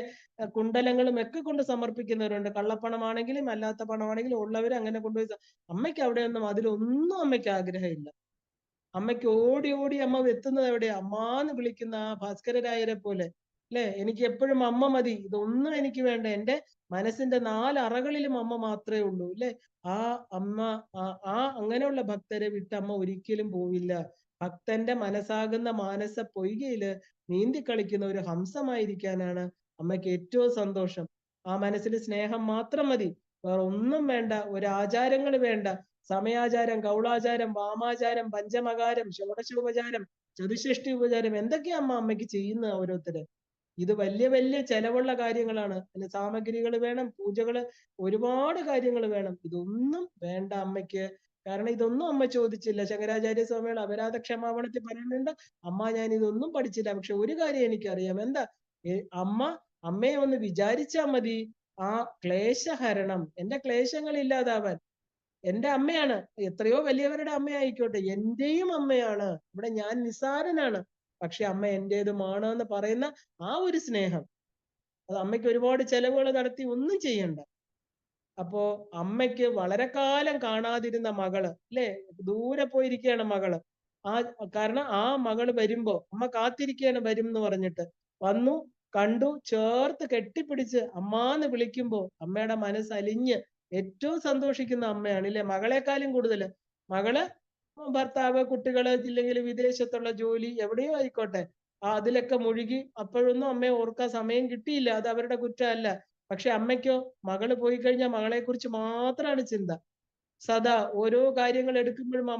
കുണ്ടലങ്ങളും ഒക്കെ കൊണ്ട് സമർപ്പിക്കുന്നവരുണ്ട്. കള്ളപ്പണമാണെങ്കിലും അല്ലാത്ത പണമാണെങ്കിലും ഉള്ളവർ അങ്ങനെ കൊണ്ടുപോയി. അമ്മയ്ക്ക് അവിടെയൊന്നും അതിലൊന്നും അമ്മയ്ക്ക് ആഗ്രഹമില്ല. അമ്മയ്ക്ക് ഓടി ഓടി അമ്മ എത്തുന്നത് എവിടെയാ? അമ്മാന്ന് വിളിക്കുന്ന ആ ഭാസ്കരരായരെ പോലെ അല്ലെ? എനിക്ക് എപ്പോഴും അമ്മ മതി. ഇതൊന്നും എനിക്ക് വേണ്ട. എന്റെ മനസ്സിന്റെ 4 അറകളിലും അമ്മ മാത്രമേ ഉള്ളൂ. അല്ലെ? ആ അമ്മ അങ്ങനെയുള്ള ഭക്തരെ വിട്ട് അമ്മ ഒരിക്കലും പോവില്ല. ഭക്തന്റെ മനസ്സാകുന്ന മാനസ പൊയ്കയില് നീന്തി കളിക്കുന്ന ഒരു ഹംസമായിരിക്കാനാണ് അമ്മയ്ക്ക് ഏറ്റവും സന്തോഷം. ആ മനസ്സിൽ സ്നേഹം മാത്രം മതി. വേറെ ഒന്നും വേണ്ട. ഒരു ആചാരങ്ങൾ വേണ്ട. സമയാചാരം, കൗളാചാരം, വാമാചാരം, പഞ്ചമകാരം, ഷോഡശോപചാരം, ചതുഷ്ഷഷ്ടി ഉപചാരം എന്തൊക്കെയാ അമ്മയ്ക്ക് ചെയ്യുന്നത് ഓരോരുത്തര്. ഇത് വലിയ വലിയ ചെലവുള്ള കാര്യങ്ങളാണ്. അതിന് സാമഗ്രികൾ വേണം, പൂജകള്, ഒരുപാട് കാര്യങ്ങൾ വേണം. ഇതൊന്നും വേണ്ട അമ്മയ്ക്ക്. കാരണം ഇതൊന്നും അമ്മ ചോദിച്ചില്ല. ശങ്കരാചാര്യ സ്വാമികൾ അപരാധ ക്ഷമാപണത്തിൽ പറയുന്നുണ്ട്, അമ്മ ഞാൻ ഇതൊന്നും പഠിച്ചില്ല. പക്ഷെ ഒരു കാര്യം എനിക്കറിയാം. എന്താ? അമ്മ അമ്മയെ ഒന്ന് വിചാരിച്ചാ മതി. ആ ക്ലേശഹരണം, എന്റെ ക്ലേശങ്ങൾ ഇല്ലാതാവാൻ. എന്റെ അമ്മയാണ്. എത്രയോ വലിയവരുടെ അമ്മയായിക്കോട്ടെ, എന്റെയും അമ്മയാണ്. ഇവിടെ ഞാൻ നിസ്സാരനാണ്. പക്ഷെ അമ്മ എന്റേതുമാണ് എന്ന് പറയുന്ന ആ ഒരു സ്നേഹം, അത് അമ്മയ്ക്ക് ഒരുപാട് ചെലവുകൾ നടത്തി ഒന്നും ചെയ്യണ്ട. അപ്പോ അമ്മയ്ക്ക് വളരെ കാലം കാണാതിരുന്ന മകള്, അല്ലെ? ദൂരെ പോയിരിക്കുകയാണ് മകള്. ആ കാരണം ആ മകള് വരുമ്പോ അമ്മ കാത്തിരിക്കുകയാണ് വരും എന്ന് പറഞ്ഞിട്ട്. വന്നു, കണ്ടു, ചേർത്ത് കെട്ടിപ്പിടിച്ച് അമ്മാന്ന് വിളിക്കുമ്പോ അമ്മയുടെ മനസ്സലിഞ്ഞ് ഏറ്റവും സന്തോഷിക്കുന്ന അമ്മയാണ്, ഇല്ലേ? മകളെക്കാളും കൂടുതല്. മകള് ഭർത്താവ്, കുട്ടികള്, ഇല്ലെങ്കിൽ വിദേശത്തുള്ള ജോലി എവിടെയോ ആയിക്കോട്ടെ, അതിലൊക്കെ മുഴുകി അപ്പോഴൊന്നും അമ്മയെ ഓർക്കാൻ സമയം കിട്ടിയില്ല. അത് അവരുടെ കുറ്റമല്ല. പക്ഷെ അമ്മയ്ക്കോ, മകള് പോയി കഴിഞ്ഞാൽ മകളെ കുറിച്ച് മാത്രമാണ് ചിന്ത. സദാ ഓരോ കാര്യങ്ങൾ എടുക്കുമ്പോഴും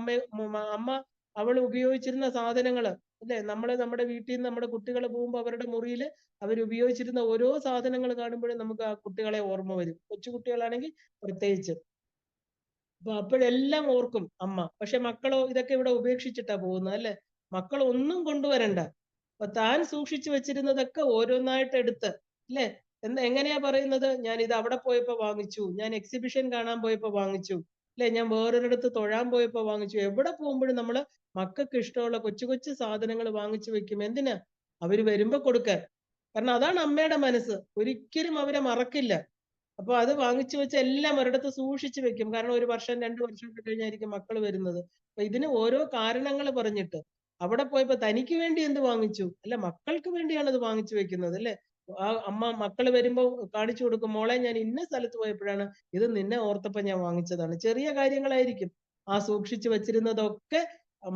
അമ്മ അവൾ ഉപയോഗിച്ചിരുന്ന സാധനങ്ങള്, അല്ലെ? നമ്മുടെ വീട്ടിൽ നിന്ന് നമ്മുടെ കുട്ടികൾ പോകുമ്പോൾ അവരുടെ മുറിയിൽ അവർ ഉപയോഗിച്ചിരുന്ന ഓരോ സാധനങ്ങൾ കാണുമ്പോഴും നമുക്ക് ആ കുട്ടികളെ ഓർമ്മ വരും. കൊച്ചു കുട്ടികളാണെങ്കിൽ പ്രത്യേകിച്ച്. അപ്പൊ അപ്പോഴെല്ലാം ഓർക്കും അമ്മ. പക്ഷെ മക്കളോ ഇതൊക്കെ ഇവിടെ ഉപേക്ഷിച്ചിട്ടാ പോകുന്നത്, അല്ലെ? മക്കൾ ഒന്നും കൊണ്ടുവരണ്ട. അപ്പൊ താൻ സൂക്ഷിച്ചു വെച്ചിരുന്നതൊക്കെ ഓരോന്നായിട്ട് എടുത്ത്, അല്ലെ? എങ്ങനെയാ പറയുന്നത്? ഞാൻ ഇത് അവിടെ പോയപ്പോ വാങ്ങിച്ചു, ഞാൻ എക്സിബിഷൻ കാണാൻ പോയപ്പോ വാങ്ങിച്ചു, അല്ലെ? ഞാൻ വേറൊരിടത്ത് തൊഴാൻ പോയപ്പോ വാങ്ങിച്ചു. എവിടെ പോകുമ്പോഴും നമ്മള് മക്കൾക്ക് ഇഷ്ടമുള്ള കൊച്ചു കൊച്ചു സാധനങ്ങൾ വാങ്ങിച്ചു വെക്കും. എന്തിനാ? അവര് വരുമ്പോ കൊടുക്കാൻ. കാരണം അതാണ് അമ്മയുടെ മനസ്സ്. ഒരിക്കലും അവരെ മറക്കില്ല. അപ്പൊ അത് വാങ്ങിച്ചു വെച്ച് എല്ലാം ഒരിടത്ത് സൂക്ഷിച്ചു വെക്കും. കാരണം 1 വർഷം 2 വർഷമൊക്കെ കഴിഞ്ഞായിരിക്കും മക്കൾ വരുന്നത്. അപ്പൊ ഇതിന് ഓരോ കാരണങ്ങൾ പറഞ്ഞിട്ട്, അവിടെ പോയപ്പോ തനിക്ക് വേണ്ടി എന്ത് വാങ്ങിച്ചു? അല്ല, മക്കൾക്ക് വേണ്ടിയാണ് അത് വാങ്ങിച്ചു വെക്കുന്നത്, അല്ലെ? ആ അമ്മ മക്കൾ വരുമ്പോ കാണിച്ചു കൊടുക്കും, മോളെ ഞാൻ ഇന്ന സ്ഥലത്ത് പോയപ്പോഴാണ് ഇത് നിന്നെ ഓർത്തപ്പോ ഞാൻ വാങ്ങിച്ചതാണ്. ചെറിയ കാര്യങ്ങളായിരിക്കും. ആ സൂക്ഷിച്ചു വെച്ചിരുന്നതൊക്കെ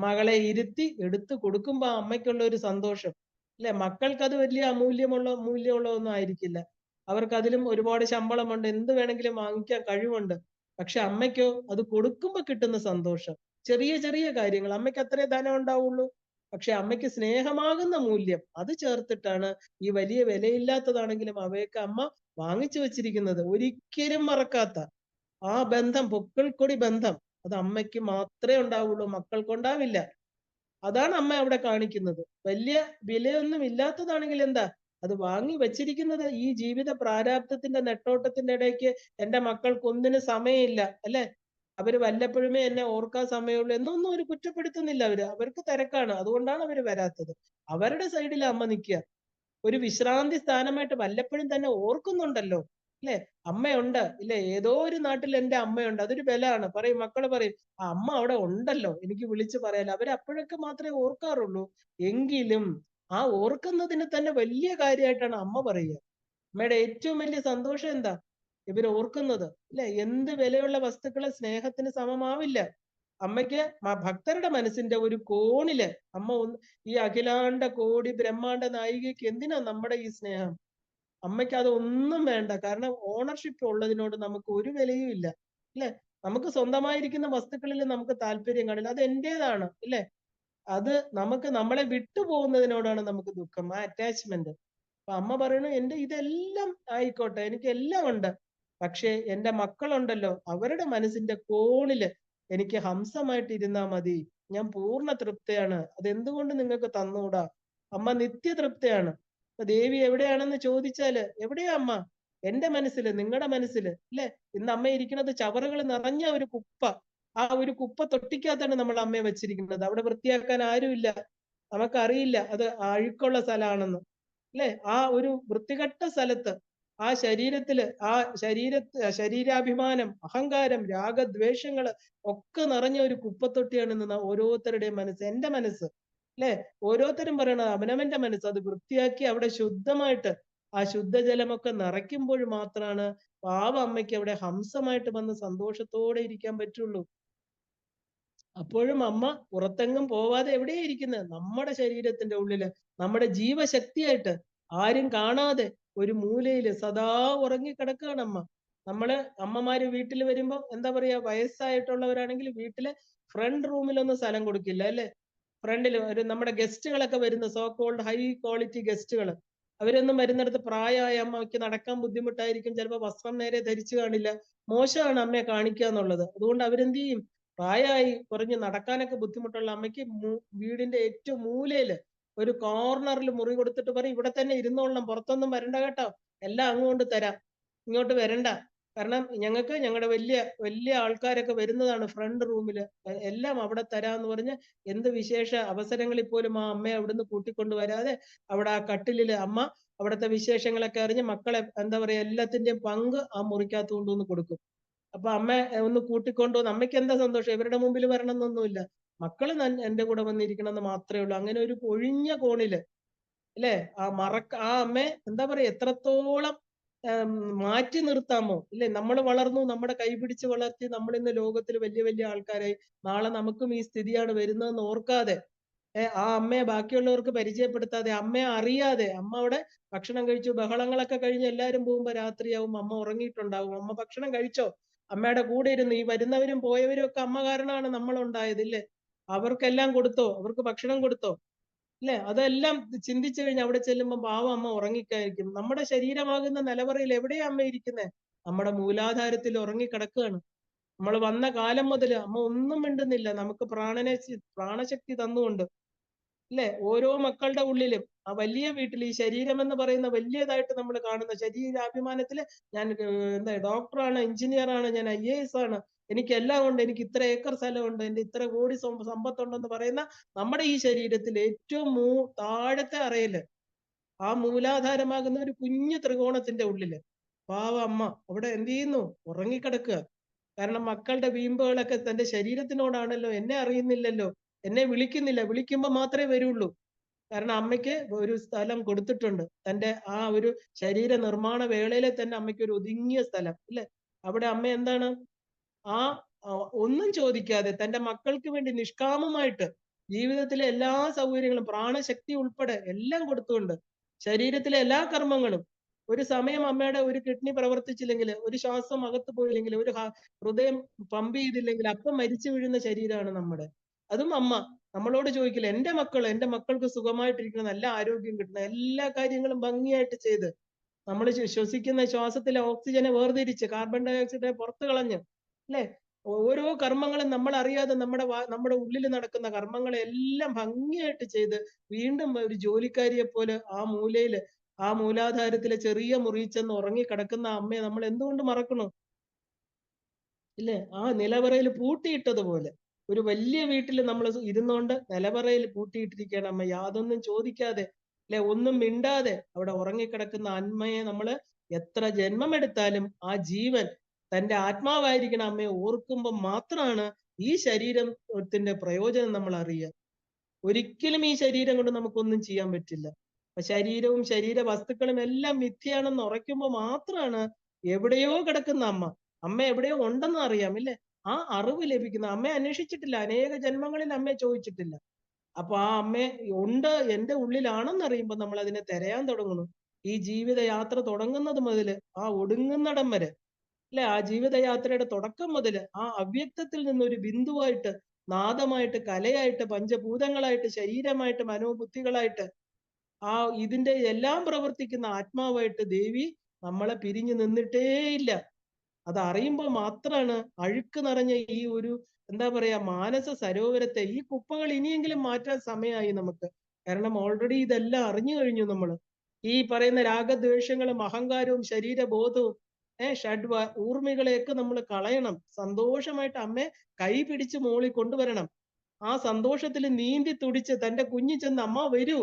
മകളെ ഇരുത്തി എടുത്തു കൊടുക്കുമ്പോ ആ അമ്മയ്ക്കുള്ള ഒരു സന്തോഷം, അല്ലെ? മക്കൾക്ക് അത് വലിയ മൂല്യമുള്ള ഒന്നും ആയിരിക്കില്ല. അവർക്ക് അതിലും ഒരുപാട് ശമ്പളമുണ്ട്, എന്ത് വേണമെങ്കിലും വാങ്ങിക്കാൻ കഴിവുണ്ട്. പക്ഷെ അമ്മയ്ക്കോ അത് കൊടുക്കുമ്പോ കിട്ടുന്ന സന്തോഷം, ചെറിയ ചെറിയ കാര്യങ്ങൾ. അമ്മയ്ക്ക് അത്രേ ധനം ഉണ്ടാവുള്ളൂ. പക്ഷെ അമ്മയ്ക്ക് സ്നേഹമാകുന്ന മൂല്യം അത് ചേർത്തിട്ടാണ് ഈ വലിയ വിലയില്ലാത്തതാണെങ്കിലും അവയൊക്കെ അമ്മ വാങ്ങിച്ചു വെച്ചിരിക്കുന്നത്. ഒരിക്കലും മറക്കാത്ത ആ ബന്ധം, പൊക്കിൾക്കൊടി ബന്ധം, അത് അമ്മയ്ക്ക് മാത്രമേ ഉണ്ടാവുള്ളൂ, മക്കൾക്കുണ്ടാവില്ല. അതാണ് അമ്മ അവിടെ കാണിക്കുന്നത്. വലിയ വിലയൊന്നും ഇല്ലാത്തതാണെങ്കിൽ എന്താ, അത് വാങ്ങി വെച്ചിരിക്കുന്നത് ഈ ജീവിത പ്രാരാബ്ധത്തിന്റെ നെട്ടോട്ടത്തിന്റെ ഇടയ്ക്ക് എന്റെ മക്കൾക്ക് ഒന്നിനും സമയമില്ല, അല്ലെ? അവര് വല്ലപ്പോഴുമേ എന്നെ ഓർക്കാൻ സമയമുള്ളൂ എന്നൊന്നും അവര് കുറ്റപ്പെടുത്തുന്നില്ല. അവർക്ക് തിരക്കാണ്, അതുകൊണ്ടാണ് അവര് വരാത്തത്. അവരുടെ സൈഡിൽ അമ്മ നിൽക്കുക. ഒരു വിശ്രാന്തി സ്ഥാനമായിട്ട് വല്ലപ്പോഴും തന്നെ ഓർക്കുന്നുണ്ടല്ലോ, അല്ലെ? അമ്മയുണ്ട്, ഇല്ലേ? ഏതോ ഒരു നാട്ടിൽ എന്റെ അമ്മയുണ്ട്, അതൊരു ബലാണ്. പറയും, മക്കള് പറയും, ആ അമ്മ അവിടെ ഉണ്ടല്ലോ, എനിക്ക് വിളിച്ചു പറയാലോ. അവര് അപ്പോഴൊക്കെ മാത്രമേ ഓർക്കാറുള്ളൂ. എങ്കിലും ആ ഓർക്കുന്നതിന് തന്നെ വലിയ കാര്യമായിട്ടാണ് അമ്മ പറയുക. അമ്മയുടെ ഏറ്റവും വലിയ സന്തോഷം എന്താ? ഇവര് ഓർക്കുന്നത്, അല്ലെ? എന്ത് വിലയുള്ള വസ്തുക്കളെ സ്നേഹത്തിന് സമമാവില്ല. അമ്മയ്ക്ക് ഭക്തരുടെ മനസ്സിന്റെ ഒരു കോണില് അമ്മ ഈ അഖിലാണ്ട കോടി ബ്രഹ്മാണ്ട നായികയ്ക്ക് എന്തിനാ നമ്മുടെ ഈ സ്നേഹം? അമ്മയ്ക്ക് അതൊന്നും വേണ്ട. കാരണം ഓണർഷിപ്പ് ഉള്ളതിനോട് നമുക്ക് ഒരു വിലയും ഇല്ല, അല്ലെ? നമുക്ക് സ്വന്തമായിരിക്കുന്ന വസ്തുക്കളിൽ നമുക്ക് താല്പര്യം കാണില്ല. അത് എന്റേതാണ്, അല്ലെ? അത് നമുക്ക് നമ്മളെ വിട്ടുപോകുന്നതിനോടാണ് നമുക്ക് ദുഃഖം, ആ അറ്റാച്ച്മെന്റ്. അപ്പൊ അമ്മ പറയണു, എന്റെ ഇതെല്ലാം ആയിക്കോട്ടെ, എനിക്ക് എല്ലാം ഉണ്ട്. പക്ഷെ എന്റെ മക്കളുണ്ടല്ലോ, അവരുടെ മനസ്സിന്റെ കോണില് എനിക്ക് ഹംസമായിട്ട് ഇരുന്നാ മതി. ഞാൻ പൂർണ്ണ തൃപ്തയാണ്. അതെന്തുകൊണ്ട് നിങ്ങൾക്ക് തന്നൂടാ? അമ്മ നിത്യതൃപ്തയാണ്. അപ്പൊ ദേവി എവിടെയാണെന്ന് ചോദിച്ചാല്, എവിടെയാ അമ്മ? എന്റെ മനസ്സില്, നിങ്ങളുടെ മനസ്സില്, അല്ലെ? ഇന്ന് അമ്മ ഇരിക്കുന്നത് ചവറുകൾ നിറഞ്ഞ ഒരു കുപ്പ. ആ ഒരു കുപ്പ തൊട്ടിക്കകത്താണ് നമ്മൾ അമ്മയെ വെച്ചിരിക്കുന്നത്. അവിടെ വൃത്തിയാക്കാൻ ആരുമില്ല. നമുക്കറിയില്ല അത് അഴുക്കുള്ള സ്ഥലമാണെന്ന്, അല്ലെ? ആ ഒരു വൃത്തികെട്ട സ്ഥലത്ത് ആ ശരീരത്തില് ശരീരാഭിമാനം, അഹങ്കാരം, രാഗദ്വേഷങ്ങള് ഒക്കെ നിറഞ്ഞ ഒരു കുപ്പത്തൊട്ടിയാണ് ഇന്ന് ഓരോരുത്തരുടെയും മനസ്സ്. എന്റെ മനസ്സ്, അല്ലെ? ഓരോരുത്തരും പറയണത് അവനവന്റെ മനസ്സ് അത് വൃത്തിയാക്കി അവിടെ ശുദ്ധമായിട്ട് ആ ശുദ്ധജലമൊക്കെ നിറയ്ക്കുമ്പോൾ മാത്രമാണ് പാവ അമ്മയ്ക്ക് അവിടെ ഹംസമായിട്ട് വന്ന് സന്തോഷത്തോടെ ഇരിക്കാൻ പറ്റുള്ളൂ. അപ്പോഴും അമ്മ പുറത്തെങ്ങും പോവാതെ എവിടെയാ ഇരിക്കുന്നത്? നമ്മുടെ ശരീരത്തിന്റെ ഉള്ളില്, നമ്മുടെ ജീവശക്തിയായിട്ട് ആരും കാണാതെ ഒരു മൂലയില് സദാ ഉറങ്ങിക്കിടക്കുകയാണ് അമ്മ. നമ്മള് അമ്മമാര് വീട്ടിൽ വരുമ്പോ എന്താ പറയാ, വയസ്സായിട്ടുള്ളവരാണെങ്കിൽ വീട്ടിലെ ഫ്രണ്ട് റൂമിലൊന്നും സ്ഥലം കൊടുക്കില്ല അല്ലെ? ഫ്രണ്ടിൽ ഒരു നമ്മുടെ ഗസ്റ്റുകളൊക്കെ വരുന്ന സോ കോൾഡ് ഹൈ ക്വാളിറ്റി ഗസ്റ്റുകൾ, അവരൊന്നും വരുന്നിടത്ത് പ്രായമായ അമ്മയ്ക്ക് നടക്കാൻ ബുദ്ധിമുട്ടായിരിക്കും, ചിലപ്പോൾ വസ്ത്രം നേരെ ധരിച്ചു കാണില്ല. മോശമാണ് അമ്മയെ കാണിക്കുക എന്നുള്ളത്. അതുകൊണ്ട് അവരെന്ത് ചെയ്യും, പ്രായമായി കുറഞ്ഞ് നടക്കാനൊക്കെ ബുദ്ധിമുട്ടുള്ള അമ്മയ്ക്ക് വീടിന്റെ ഏറ്റവും മൂലയില് ഒരു കോർണറിൽ മുറി കൊടുത്തിട്ട് പറയും, ഇവിടെ തന്നെ ഇരുന്നോളണം, പുറത്തൊന്നും വരണ്ട കേട്ടോ, എല്ലാം അങ്ങോട്ട് തരാം, ഇങ്ങോട്ട് വരണ്ട. കാരണം ഞങ്ങൾക്ക് ഞങ്ങളുടെ വലിയ വലിയ ആൾക്കാരൊക്കെ വരുന്നതാണ് ഫ്രണ്ട് റൂമില്, എല്ലാം അവിടെ തരാന്ന് പറഞ്ഞ് എന്ത് വിശേഷ അവസരങ്ങളിൽ പോലും ആ അമ്മയെ അവിടുന്ന് കൂട്ടിക്കൊണ്ട് വരാതെ അവിടെ ആ കട്ടിലില് അമ്മ അവിടുത്തെ വിശേഷങ്ങളൊക്കെ അറിഞ്ഞ് മക്കളെ എന്താ പറയാ എല്ലാത്തിന്റെയും പങ്ക് ആ മുറിക്കകത്ത് കൊണ്ടുവന്ന് കൊടുക്കും. അപ്പൊ അമ്മ ഒന്ന് കൂട്ടിക്കൊണ്ടുവന്ന് അമ്മയ്ക്ക് എന്താ സന്തോഷം, ഇവരുടെ മുമ്പിൽ വരണം എന്നൊന്നുമില്ല, മക്കള് എന്റെ കൂടെ വന്നിരിക്കണം എന്ന് മാത്രമേ ഉള്ളൂ. അങ്ങനെ ഒരു ഒഴിഞ്ഞ കോണില് അല്ലെ, ആ അമ്മയെ എന്താ പറയാ എത്രത്തോളം ഉം, മാറ്റി നിർത്താമോ ഇല്ലേ? നമ്മൾ വളർന്നു, നമ്മുടെ കൈ പിടിച്ച് വളർത്തി, നമ്മൾ ഇന്ന് ലോകത്തിൽ വലിയ വലിയ ആൾക്കാരായി, നാളെ നമുക്കും ഈ സ്ഥിതിയാണ് വരുന്നതെന്ന് ഓർക്കാതെ ആ അമ്മയെ ബാക്കിയുള്ളവർക്ക് പരിചയപ്പെടുത്താതെ, അമ്മയെ അറിയാതെ, അമ്മ അവിടെ ഭക്ഷണം കഴിച്ചു, ബഹളങ്ങളൊക്കെ കഴിഞ്ഞ് എല്ലാവരും പോകുമ്പോ രാത്രിയാവും, അമ്മ ഉറങ്ങിയിട്ടുണ്ടാവും, അമ്മ ഭക്ഷണം കഴിച്ചോ, അമ്മയുടെ കൂടെ ഇരുന്ന് ഈ വരുന്നവരും പോയവരും ഒക്കെ അമ്മ കാരണമാണ് നമ്മൾ ഉണ്ടായത് ഇല്ലേ? അവർക്കെല്ലാം കൊടുത്തോ, അവർക്ക് ഭക്ഷണം കൊടുത്തോ ഇല്ലേ? അതെല്ലാം ചിന്തിച്ചു കഴിഞ്ഞ് അവിടെ ചെല്ലുമ്പോൾ പാവം അമ്മ ഉറങ്ങിക്കായിരിക്കും. നമ്മുടെ ശരീരമാകുന്ന നിലവറയിൽ എവിടെയാ അമ്മ ഇരിക്കുന്നത്? നമ്മുടെ മൂലാധാരത്തിൽ ഉറങ്ങിക്കിടക്കുകയാണ്. നമ്മൾ വന്ന കാലം മുതൽ അമ്മ ഒന്നും മിണ്ടുന്നില്ല, നമുക്ക് പ്രാണശക്തി തന്നുകൊണ്ട് അല്ലെ? ഓരോ മക്കളുടെ ഉള്ളിലും ആ വലിയ വീട്ടിൽ ഈ ശരീരം എന്ന് പറയുന്ന വലിയതായിട്ട് നമ്മൾ കാണുന്ന ശരീരാഭിമാനത്തില് ഞാൻ എന്താ ഡോക്ടറാണ്, എഞ്ചിനീയർ ആണ്, ഞാൻ IAS ആണ്, എനിക്ക് എല്ലാം ഉണ്ട്, എനിക്ക് ഇത്ര ഏക്കർ സ്ഥലമുണ്ട്, എന്റെ ഇത്ര കോടി സമ്പത്തുണ്ടെന്ന് പറയുന്ന നമ്മുടെ ഈ ശരീരത്തിൽ ഏറ്റവും താഴത്തെ അറയില് ആ മൂലാധാരമാകുന്ന ഒരു കുഞ്ഞു ത്രികോണത്തിന്റെ ഉള്ളില് പാവ അമ്മ അവിടെ എന്ത് ചെയ്യുന്നു? ഉറങ്ങിക്കിടക്കുക. കാരണം മക്കളുടെ വീമ്പുകളൊക്കെ തന്റെ ശരീരത്തിനോടാണല്ലോ, എന്നെ അറിയുന്നില്ലല്ലോ, എന്നെ വിളിക്കുന്നില്ല, വിളിക്കുമ്പോ മാത്രമേ വരുള്ളൂ. കാരണം അമ്മയ്ക്ക് ഒരു സ്ഥലം കൊടുത്തിട്ടുണ്ട്, തന്റെ ആ ഒരു ശരീര നിർമ്മാണ വേളയിലെ തന്നെ അമ്മയ്ക്ക് ഒരു ഒതുങ്ങിയ സ്ഥലം ഇല്ലേ? അവിടെ അമ്മ എന്താണ് ആ ഒന്നും ചോദിക്കാതെ തന്റെ മക്കൾക്ക് വേണ്ടി നിഷ്കാമമായിട്ട് ജീവിതത്തിലെ എല്ലാ സൗകര്യങ്ങളും പ്രാണശക്തി ഉൾപ്പെടെ എല്ലാം കൊടുത്തുകൊണ്ട് ശരീരത്തിലെ എല്ലാ കർമ്മങ്ങളും, ഒരു സമയം അമ്മയുടെ ഒരു കിഡ്നി പ്രവർത്തിച്ചില്ലെങ്കിൽ, ഒരു ശ്വാസം അകത്ത് പോയില്ലെങ്കിൽ, ഒരു ഹൃദയം പമ്പ് ചെയ്തില്ലെങ്കിൽ അപ്പം മരിച്ചു വീഴുന്ന ശരീരമാണ് നമ്മുടെ. അതും അമ്മ നമ്മളോട് ചോദിക്കില്ല, എന്റെ മക്കൾക്ക് സുഖമായിട്ടിരിക്കണം, നല്ല ആരോഗ്യം കിട്ടണം, എല്ലാ കാര്യങ്ങളും ഭംഗിയായിട്ട് ചെയ്ത് നമ്മൾ ശ്വസിക്കുന്ന ശ്വാസത്തിലെ ഓക്സിജനെ വേർതിരിച്ച് കാർബൺ ഡൈ ഓക്സൈഡിനെ പുറത്തു കളഞ്ഞ് അല്ലെ, ഓരോ കർമ്മങ്ങളും നമ്മൾ അറിയാതെ നമ്മുടെ ഉള്ളിൽ നടക്കുന്ന കർമ്മങ്ങളെല്ലാം ഭംഗിയായിട്ട് ചെയ്ത് വീണ്ടും ഒരു ജോലിക്കാരിയെ പോലെ ആ മൂലയില് ആ മൂലാധാരത്തിലെ ചെറിയ മുറിയിൽ ചെന്ന് ഉറങ്ങി കിടക്കുന്ന അമ്മയെ നമ്മൾ എന്തുകൊണ്ട് മറക്കണു ഇല്ലേ? ആ നിലവറയിൽ പൂട്ടിയിട്ടതുപോലെ ഒരു വലിയ വീട്ടിൽ നമ്മൾ ഇരുന്നോണ്ട് നിലവറയിൽ പൂട്ടിയിട്ടിരിക്കുകയാണ് അമ്മ, യാതൊന്നും ചോദിക്കാതെ അല്ലെ, ഒന്നും മിണ്ടാതെ അവിടെ ഉറങ്ങിക്കിടക്കുന്ന അമ്മയെ നമ്മൾ എത്ര ജന്മമെടുത്താലും ആ ജീവൻ തന്റെ ആത്മാവായിരിക്കുന്ന അമ്മയെ ഓർക്കുമ്പോൾ മാത്രമാണ് ഈ ശരീരത്തിന്റെ പ്രയോജനം നമ്മൾ അറിയുക. ഒരിക്കലും ഈ ശരീരം കൊണ്ട് നമുക്കൊന്നും ചെയ്യാൻ പറ്റില്ല. അപ്പൊ ശരീരവും ശരീര വസ്തുക്കളും എല്ലാം മിഥ്യയാണെന്ന് ഉറയ്ക്കുമ്പോൾ മാത്രമാണ് എവിടെയോ കിടക്കുന്ന അമ്മ, അമ്മ എവിടെയോ ഉണ്ടെന്ന് അറിയാം ഇല്ലേ? ആ അറിവ് ലഭിക്കുന്ന അമ്മയെ അന്വേഷിച്ചിട്ടില്ല, അനേക ജന്മങ്ങളിൽ അമ്മയെ ചോദിച്ചിട്ടില്ല. അപ്പൊ ആ അമ്മയെ ഉണ്ട് എന്റെ ഉള്ളിലാണെന്ന് അറിയുമ്പോൾ നമ്മൾ അതിനെ തിരയാൻ തുടങ്ങുന്നു. ഈ ജീവിതയാത്ര തുടങ്ങുന്നത് മുതൽ ആ ഒടുങ്ങുന്നിടം വരെ അല്ലെ, ആ ജീവിതയാത്രയുടെ തുടക്കം മുതൽ ആ അവ്യക്തത്തിൽ നിന്നൊരു ബിന്ദുവായിട്ട്, നാദമായിട്ട്, കലയായിട്ട്, പഞ്ചഭൂതങ്ങളായിട്ട്, ശരീരമായിട്ട്, മനോബുദ്ധികളായിട്ട് ആ ഇതിന്റെ എല്ലാം പ്രവർത്തിക്കുന്ന ആത്മാവായിട്ട് ദേവി നമ്മളെ പിരിഞ്ഞു നിന്നിട്ടേയില്ല. അത് അറിയുമ്പോൾ മാത്രമാണ് അഴുക്ക് നിറഞ്ഞ ഈ ഒരു എന്താ പറയാ മാനസ സരോവരത്തെ, ഈ കുപ്പകൾ ഇനിയെങ്കിലും മാറ്റാൻ സമയമായി നമുക്ക്. കാരണം ഓൾറെഡി ഇതെല്ലാം അറിഞ്ഞു കഴിഞ്ഞു നമ്മൾ. ഈ പറയുന്ന രാഗദ്വേഷങ്ങളും അഹങ്കാരവും ശരീരബോധവും ഊർമികളെയൊക്കെ നമ്മൾ കളയണം. സന്തോഷമായിട്ട് അമ്മയെ കൈ പിടിച്ച് മോളിൽ കൊണ്ടുവരണം. ആ സന്തോഷത്തിൽ നീന്തി തുടിച്ച് തന്റെ കുഞ്ഞു ചെന്ന് അമ്മ വരൂ,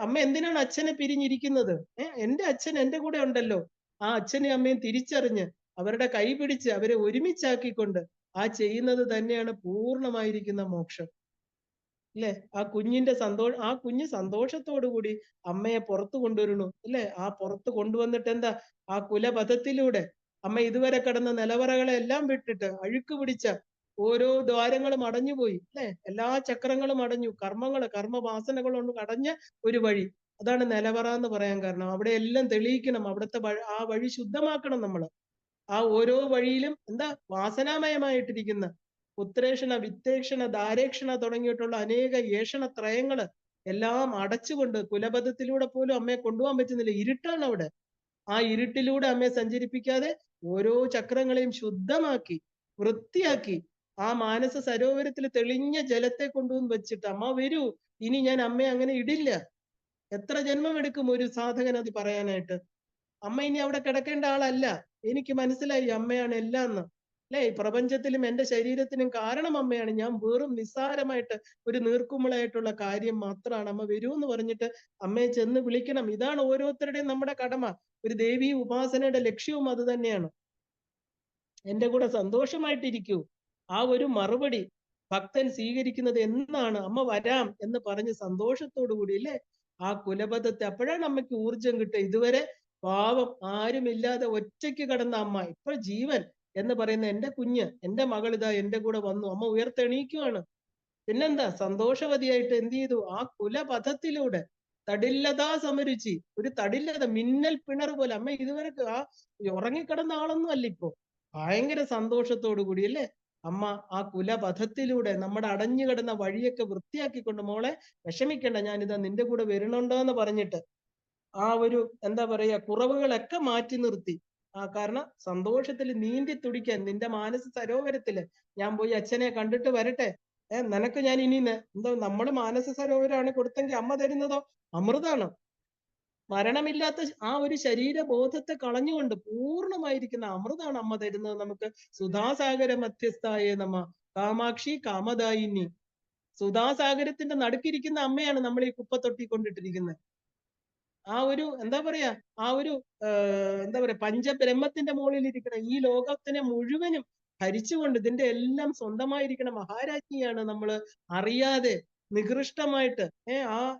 അമ്മ എന്തിനാണ് അച്ഛനെ പിരിഞ്ഞിരിക്കുന്നത്, എന്റെ അച്ഛൻ എന്റെ കൂടെ ഉണ്ടല്ലോ, ആ അച്ഛനെയും അമ്മയും തിരിച്ചറിഞ്ഞ് അവരുടെ കൈ പിടിച്ച് അവരെ ഒരുമിച്ചാക്കിക്കൊണ്ട് ആ ചെയ്യുന്നത് തന്നെയാണ് പൂർണ്ണമായിരിക്കുന്ന മോക്ഷം അല്ലെ? ആ കുഞ്ഞ് സന്തോഷത്തോടു കൂടി അമ്മയെ പുറത്തു കൊണ്ടുവരണു അല്ലെ? ആ പുറത്ത് കൊണ്ടുവന്നിട്ട് എന്താ, ആ കുലപഥത്തിലൂടെ അമ്മ ഇതുവരെ കിടന്ന നിലവറകളെ എല്ലാം വിട്ടിട്ട് അഴുക്ക് പിടിച്ച ഓരോ ദ്വാരങ്ങളും അടഞ്ഞുപോയി അല്ലെ? എല്ലാ ചക്രങ്ങളും അടഞ്ഞു, കർമ്മവാസനകൾ കൊണ്ട് അടഞ്ഞ ഒരു വഴി. അതാണ് നിലവറ എന്ന് പറയാൻ കാരണം. അവിടെ എല്ലാം തെളിയിക്കണം, അവിടുത്തെ ആ വഴി ശുദ്ധമാക്കണം നമ്മള്. ആ ഓരോ വഴിയിലും എന്താ വാസനാമയമായിട്ടിരിക്കുന്ന ഉത്രേഷണ, വിത്തേഷണ, ദാരേക്ഷണ തുടങ്ങിയിട്ടുള്ള അനേക ഏഷണ ത്രയങ്ങള് എല്ലാം അടച്ചുകൊണ്ട് കുലപഥത്തിലൂടെ പോലും അമ്മയെ കൊണ്ടുപോകാൻ പറ്റുന്നില്ല. ഇരുട്ടാണ് അവിടെ. ആ ഇരുട്ടിലൂടെ അമ്മയെ സഞ്ചരിപ്പിക്കാതെ ഓരോ ചക്രങ്ങളെയും ശുദ്ധമാക്കി വൃത്തിയാക്കി ആ മാനസ സരോവരത്തിൽ തെളിഞ്ഞ ജലത്തെ കൊണ്ടുവന്ന് വെച്ചിട്ട്, അമ്മ വരൂ, ഇനി ഞാൻ അമ്മയെ അങ്ങനെ ഇടില്ല. എത്ര ജന്മം എടുക്കും ഒരു സാധകൻ അത് പറയാനായിട്ട്? അമ്മ ഇനി അവിടെ കിടക്കേണ്ട ആളല്ല. എനിക്ക് മനസ്സിലായി അമ്മയാണ് എല്ലാം എന്ന്. അല്ലെ? പ്രപഞ്ചത്തിലും എന്റെ ശരീരത്തിനും കാരണം അമ്മയാണ്. ഞാൻ വെറും നിസ്സാരമായിട്ട് ഒരു നീർക്കുമിളായിട്ടുള്ള കാര്യം മാത്രമാണ്. അമ്മ വരൂ എന്ന് പറഞ്ഞിട്ട് അമ്മയെ ചെന്ന് വിളിക്കണം. ഇതാണ് ഓരോരുത്തരുടെയും നമ്മുടെ കടമ. ഒരു ദേവീ ഉപാസനയുടെ ലക്ഷ്യവും അത് തന്നെയാണ്. എന്റെ കൂടെ സന്തോഷമായിട്ടിരിക്കൂ. ആ ഒരു മറുപടി ഭക്തൻ സ്വീകരിക്കുന്നത് എന്നാണ്. അമ്മ വരാം എന്ന് പറഞ്ഞ് സന്തോഷത്തോടു കൂടി അല്ലേ ആ കുലപഥത്തെ, അപ്പോഴാണ് അമ്മയ്ക്ക് ഊർജം കിട്ടുക. ഇതുവരെ പാവം ആരുമില്ലാതെ ഒറ്റയ്ക്ക് കിടന്ന അമ്മ ഇപ്പോൾ ജീവൻ എന്ന് പറയുന്ന എന്റെ കുഞ്ഞ്, എന്റെ മകൾ ഇതാ എന്റെ കൂടെ വന്നു. അമ്മ ഉയർത്തെണീക്കുവാണ്. പിന്നെന്താ, സന്തോഷവതിയായിട്ട് എന്ത് ചെയ്തു, ആ കുലപഥത്തിലൂടെ തടില്ലതാ സമരുചി, ഒരു തടില്ലത മിന്നൽ പിണർ പോലെ. അമ്മ ഇതുവരെ ആ ഉറങ്ങിക്കിടന്ന ആളൊന്നും അല്ല ഇപ്പോ. ഭയങ്കര സന്തോഷത്തോടു കൂടി അല്ലേ അമ്മ ആ കുലപഥത്തിലൂടെ നമ്മുടെ അടഞ്ഞു കിടന്ന വഴിയൊക്കെ വൃത്തിയാക്കിക്കൊണ്ട്, മോളെ വിഷമിക്കണ്ട, ഞാനിതാ നിന്റെ കൂടെ വരുന്നുണ്ടോ എന്ന് പറഞ്ഞിട്ട് ആ ഒരു എന്താ പറയാ കുറവുകളൊക്കെ മാറ്റി നിർത്തി. കാരണം സന്തോഷത്തിൽ നീന്തി തുടിക്കാൻ നിന്റെ മാനസ സരോവരത്തില് ഞാൻ പോയി അച്ഛനെ കണ്ടിട്ട് വരട്ടെ. നിനക്ക് ഞാൻ ഇനി എന്താ, നമ്മള് മാനസ സരോവരാണ് കൊടുത്തെങ്കിൽ അമ്മ തരുന്നതോ അമൃതാണ്. മരണമില്ലാത്ത ആ ഒരു ശരീരബോധത്തെ കളഞ്ഞുകൊണ്ട് പൂർണ്ണമായിരിക്കുന്ന അമൃതാണ് അമ്മ തരുന്നത് നമുക്ക്. സുധാസാഗര മധ്യസ്ഥായ നമ്മ കാമാക്ഷി കാമദായിനി. സുധാസാഗരത്തിന്റെ നടുക്കിരിക്കുന്ന അമ്മയാണ് നമ്മൾ ഈ കുപ്പത്തൊട്ടി കൊണ്ടിട്ടിരിക്കുന്നത്. ആ ഒരു എന്താ പറയാ, ആ ഒരു എന്താ പറയാ, പഞ്ചബ്രഹ്മത്തിന്റെ മുകളിൽ ഇരിക്കുന്ന ഈ ലോകത്തിനെ മുഴുവനും ഭരിച്ചുകൊണ്ട് ഇതിന്റെ എല്ലാം സ്വന്തമായിരിക്കുന്ന മഹാരാജ്ഞിയാണ് നമ്മൾ. അറിയാതെ നികൃഷ്ടമായിട്ട്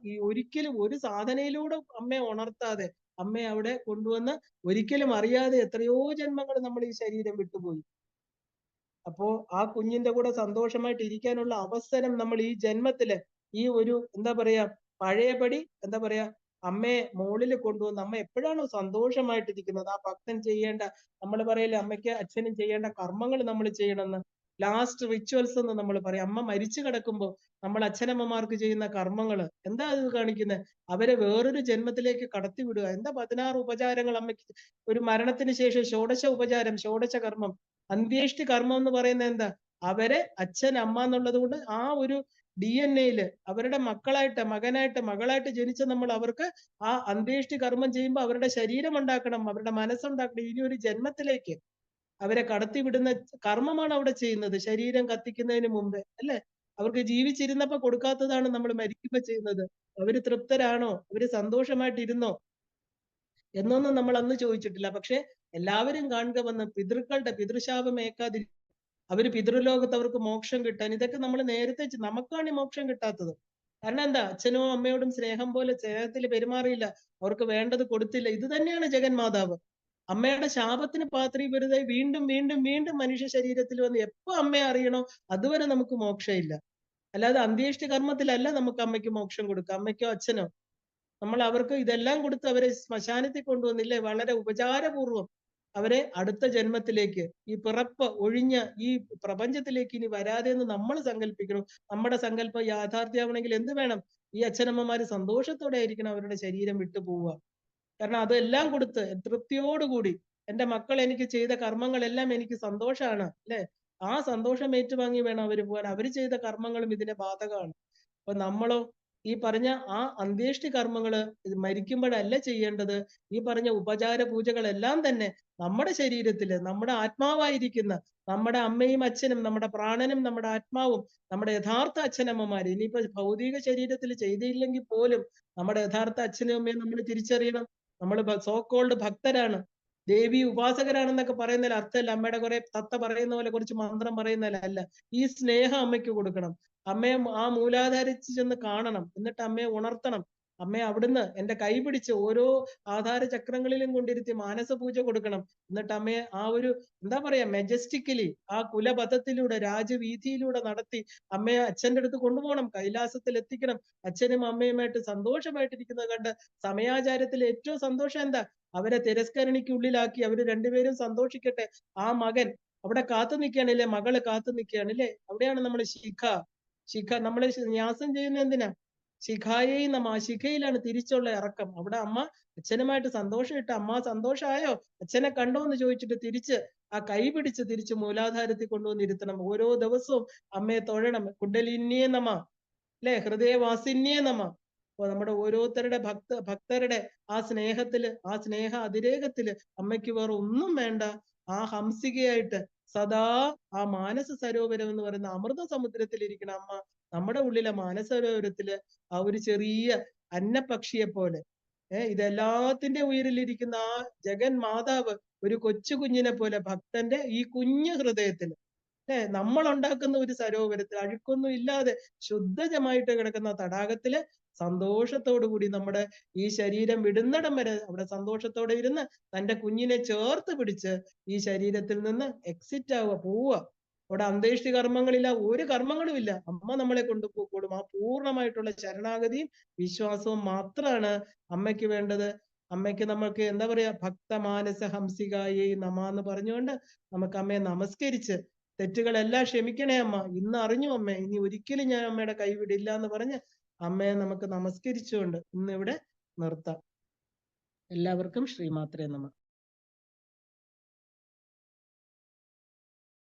ഈ ഒരിക്കലും ഒരു സാധനയിലൂടെ അമ്മയെ ഉണർത്താതെ അമ്മയെ അവിടെ കൊണ്ടുവന്ന് ഒരിക്കലും അറിയാതെ എത്രയോ ജന്മങ്ങൾ നമ്മൾ ഈ ശരീരം വിട്ടുപോയി. അപ്പോ ആ കുഞ്ഞിന്റെ കൂടെ സന്തോഷമായിട്ട് ഇരിക്കാനുള്ള അവസരം നമ്മൾ ഈ ജന്മത്തില് ഈ ഒരു എന്താ പറയാ പഴയപടി എന്താ പറയാ അമ്മയെ മോളിൽ കൊണ്ടുവന്ന് അമ്മ എപ്പോഴാണോ സന്തോഷമായിട്ടിരിക്കുന്നത് ആ ഭക്തൻ ചെയ്യേണ്ട, നമ്മൾ പറയല്ലേ അമ്മയ്ക്ക് അച്ഛനും ചെയ്യേണ്ട കർമ്മങ്ങൾ നമ്മൾ ചെയ്യണമെന്ന്, ലാസ്റ്റ് റിച്വൽസ് എന്ന് നമ്മൾ പറയും. അമ്മ മരിച്ചു കിടക്കുമ്പോൾ നമ്മൾ അച്ഛനമ്മമാർക്ക് ചെയ്യുന്ന കർമ്മങ്ങൾ എന്താ അത് കാണിക്കുന്നത്? അവരെ വേറൊരു ജന്മത്തിലേക്ക് കടത്തി വിടുക. എന്താ 16 ഉപചാരങ്ങൾ അമ്മയ്ക്ക് ഒരു മരണത്തിന് ശേഷം ഷോഡശ ഉപചാരം, ഷോഡശ കർമ്മം, അന്ത്യേഷ്ടി കർമ്മം എന്ന് പറയുന്നത് എന്താ? അവരെ അച്ഛൻ അമ്മ എന്നുള്ളത് കൊണ്ട് ആ ഒരു DNA അവരുടെ മക്കളായിട്ട്, മകനായിട്ട്, മകളായിട്ട് ജനിച്ച നമ്മൾ അവർക്ക് ആ അന്ത്യേഷ്ടി കർമ്മം ചെയ്യുമ്പോൾ അവരുടെ ശരീരം ഉണ്ടാക്കണം, അവരുടെ മനസ്സുണ്ടാക്കണം. ഇനി ഒരു ജന്മത്തിലേക്ക് അവരെ കടത്തിവിടുന്ന കർമ്മമാണ് അവിടെ ചെയ്യുന്നത്, ശരീരം കത്തിക്കുന്നതിന് മുമ്പ് അല്ലെ? അവർക്ക് ജീവിച്ചിരുന്നപ്പോ കൊടുക്കാത്തതാണ് നമ്മൾ മരിക്കുമ്പോ ചെയ്യുന്നത്. അവര് തൃപ്തരാണോ, അവര് സന്തോഷമായിട്ടിരുന്നോ എന്നൊന്നും നമ്മൾ അന്ന് ചോദിച്ചിട്ടില്ല. പക്ഷെ എല്ലാവരും കാണുക വന്ന് പിതൃക്കളുടെ പിതൃശാപം ഏക്കാതിരി അവര് പിതൃലോകത്ത് അവർക്ക് മോക്ഷം കിട്ടാൻ, ഇതൊക്കെ നമ്മൾ നേരത്തെ നമുക്കാണ് ഈ മോക്ഷം കിട്ടാത്തത്. കാരണം എന്താ, അച്ഛനോ അമ്മയോടും സ്നേഹം പോലെ സ്നേഹത്തിൽ പെരുമാറിയില്ല, അവർക്ക് വേണ്ടത് കൊടുത്തില്ല. ഇത് തന്നെയാണ് ജഗന്മാതാവ്. അമ്മയുടെ ശാപത്തിന് പാത്രീഭരിതമായി വീണ്ടും വീണ്ടും വീണ്ടും മനുഷ്യ ശരീരത്തിൽ വന്ന് എപ്പോ അമ്മയെ അറിയണോ അതുവരെ നമുക്ക് മോക്ഷമില്ല. അല്ലാതെ അന്ത്യേഷ്ടി കർമ്മത്തിലല്ല നമുക്ക് അമ്മയ്ക്ക് മോക്ഷം കൊടുക്കുക, അമ്മയ്ക്കോ അച്ഛനോ. നമ്മൾ അവർക്ക് ഇതെല്ലാം കൊടുത്ത് അവരെ ശ്മശാനത്തിൽ കൊണ്ടുവന്നില്ലേ, വളരെ ഉപചാരപൂർവം അവരെ അടുത്ത ജന്മത്തിലേക്ക്, ഈ പിറപ്പ് ഒഴിഞ്ഞ ഈ പ്രപഞ്ചത്തിലേക്ക് ഇനി വരാതെ എന്ന് നമ്മൾ സങ്കല്പിക്കണം. നമ്മുടെ സങ്കല്പം യാഥാർത്ഥ്യമാവണമെങ്കിൽ എന്ത് വേണം? ഈ അച്ഛനമ്മമാര് സന്തോഷത്തോടെ ആയിരിക്കണം അവരുടെ ശരീരം വിട്ടു പോവുക. കാരണം അതെല്ലാം കൊടുത്ത് തൃപ്തിയോടുകൂടി എന്റെ മക്കൾ എനിക്ക് ചെയ്ത കർമ്മങ്ങളെല്ലാം എനിക്ക് സന്തോഷമാണ് അല്ലെ, ആ സന്തോഷം ഏറ്റുവാങ്ങി വേണം അവര് പോകാൻ. അവര് ചെയ്ത കർമ്മങ്ങളും ഇതിനെ ബാധകമാണ്. അപ്പൊ നമ്മളോ ഈ പറഞ്ഞ ആ അന്ത്യേഷ്ടി കർമ്മങ്ങള് ഇത് മരിക്കുമ്പോഴല്ല ചെയ്യേണ്ടത്. ഈ പറഞ്ഞ ഉപചാര പൂജകളെല്ലാം തന്നെ നമ്മുടെ ശരീരത്തില് നമ്മുടെ ആത്മാവായിരിക്കുന്ന നമ്മുടെ അമ്മയും അച്ഛനും നമ്മുടെ പ്രാണനും നമ്മുടെ ആത്മാവും നമ്മുടെ യഥാർത്ഥ അച്ഛനമ്മമാര് ഇനിയിപ്പോ ഭൗതിക ശരീരത്തിൽ ചെയ്തില്ലെങ്കിൽ പോലും നമ്മുടെ യഥാർത്ഥ അച്ഛനും അമ്മയും നമ്മൾ തിരിച്ചറിയണം. നമ്മൾ സോ കോൾഡ് ഭക്തരാണ്, ദേവി ഉപാസകരാണെന്നൊക്കെ പറയുന്നതിൽ അർത്ഥമല്ല. അമ്മയുടെ കുറെ തത്ത പറയുന്ന പോലെ കുറച്ച് മന്ത്രം പറയുന്നതല്ല. ഈ സ്നേഹം അമ്മയ്ക്ക് കൊടുക്കണം. അമ്മയെ ആ മൂലാധാരിച്ച് ചെന്ന് കാണണം. എന്നിട്ട് അമ്മയെ ഉണർത്തണം. അമ്മയെ അവിടുന്ന് എന്റെ കൈ പിടിച്ച് ഓരോ ആധാര ചക്രങ്ങളിലും കൊണ്ടിരുത്തി മാനസ പൂജ കൊടുക്കണം. എന്നിട്ട് അമ്മയെ ആ ഒരു എന്താ പറയാ മെജസ്റ്റിക്കലി ആ കുലപഥത്തിലൂടെ രാജവീഥിയിലൂടെ നടത്തി അമ്മയെ അച്ഛന്റെ അടുത്ത് കൊണ്ടുപോകണം. കൈലാസത്തിൽ എത്തിക്കണം. അച്ഛനും അമ്മയുമായിട്ട് സന്തോഷമായിട്ടിരിക്കുന്നത് കണ്ട് സമയാചാരത്തിൽ ഏറ്റവും സന്തോഷം എന്താ? അവരെ തിരസ്കരണിക്കുള്ളിലാക്കി അവര് രണ്ടുപേരും സന്തോഷിക്കട്ടെ. ആ മകൻ അവിടെ കാത്തു നിൽക്കുകയാണല്ലേ, മകള് കാത്തു നിൽക്കുകയാണല്ലേ. അവിടെയാണ് നമ്മൾ ശിഖ നമ്മള് ന്യാസം ചെയ്യുന്നത് എന്തിനാ? ശിഖായേ നമ. ശിഖയിലാണ് തിരിച്ചുള്ള ഇറക്കം. അവിടെ അമ്മ അച്ഛനുമായിട്ട് സന്തോഷമിട്ട് അമ്മ സന്തോഷമായോ അച്ഛനെ കണ്ടോ എന്ന് ചോദിച്ചിട്ട് തിരിച്ച് ആ കൈ പിടിച്ച് തിരിച്ച് മൂലാധാരത്തിൽ കൊണ്ടുവന്നിരുത്തണം. ഓരോ ദിവസവും അമ്മയെ തൊഴണം. കുണ്ടലിന്യേ നമ, അല്ലെ, ഹൃദയവാസിന്യേ നമ. അപ്പൊ നമ്മുടെ ഓരോരുത്തരുടെ ഭക്തരുടെ ആ സ്നേഹത്തില് ആ സ്നേഹ അതിരേകത്തില് അമ്മയ്ക്ക് വേറെ ഒന്നും വേണ്ട. ആ ഹംസികയായിട്ട് സദാ ആ മാനസ സരോവരം എന്ന് പറയുന്ന അമൃത സമുദ്രത്തിൽ ഇരിക്കുന്ന അമ്മ നമ്മുടെ ഉള്ളിലെ മാനസരോവരത്തില് ആ ഒരു ചെറിയ അന്നപക്ഷിയെ പോലെ ഇതെല്ലാത്തിന്റെ ഉയരിലിരിക്കുന്ന ആ ജഗൻ മാതാവ് ഒരു കൊച്ചു കുഞ്ഞിനെ പോലെ ഭക്തന്റെ ഈ കുഞ്ഞു ഹൃദയത്തിൽ നമ്മൾ ഉണ്ടാക്കുന്ന ഒരു സരോവരത്തിൽ അഴുക്കൊന്നും ഇല്ലാതെ ശുദ്ധജമായിട്ട് കിടക്കുന്ന തടാകത്തില് സന്തോഷത്തോടു കൂടി നമ്മുടെ ഈ ശരീരം വിടുന്നിടം വരെ അവിടെ സന്തോഷത്തോടെ ഇരുന്ന് തന്റെ കുഞ്ഞിനെ ചേർത്ത് പിടിച്ച് ഈ ശരീരത്തിൽ നിന്ന് എക്സിറ്റ് ആവുക, പോവുക. അവിടെ അന്തേഷ്ടി കർമ്മങ്ങളില്ല, ഒരു കർമ്മങ്ങളും ഇല്ല. അമ്മ നമ്മളെ കൊണ്ടുപോയിക്കോളും. ആ പൂർണ്ണമായിട്ടുള്ള ശരണാഗതിയും വിശ്വാസവും മാത്രമാണ് അമ്മയ്ക്ക് വേണ്ടത്. അമ്മയ്ക്ക് നമ്മൾക്ക് എന്താ പറയാ, ഭക്തമാനസ ഹംസികായേ നമ എന്ന് പറഞ്ഞുകൊണ്ട് നമുക്ക് അമ്മയെ നമസ്കരിച്ച് തെറ്റുകളെല്ലാം ക്ഷമിക്കണേ അമ്മ, ഇന്ന് അറിഞ്ഞു അമ്മ, ഇനി ഒരിക്കലും ഞാൻ അമ്മയുടെ കൈവിടില്ല എന്ന് പറഞ്ഞ് അമ്മയെ നമുക്ക് നമസ്കരിച്ചുകൊണ്ട് ഇന്ന് ഇവിടെ നിർത്താം. എല്ലാവർക്കും ശ്രീമാത്രേ നമഃ.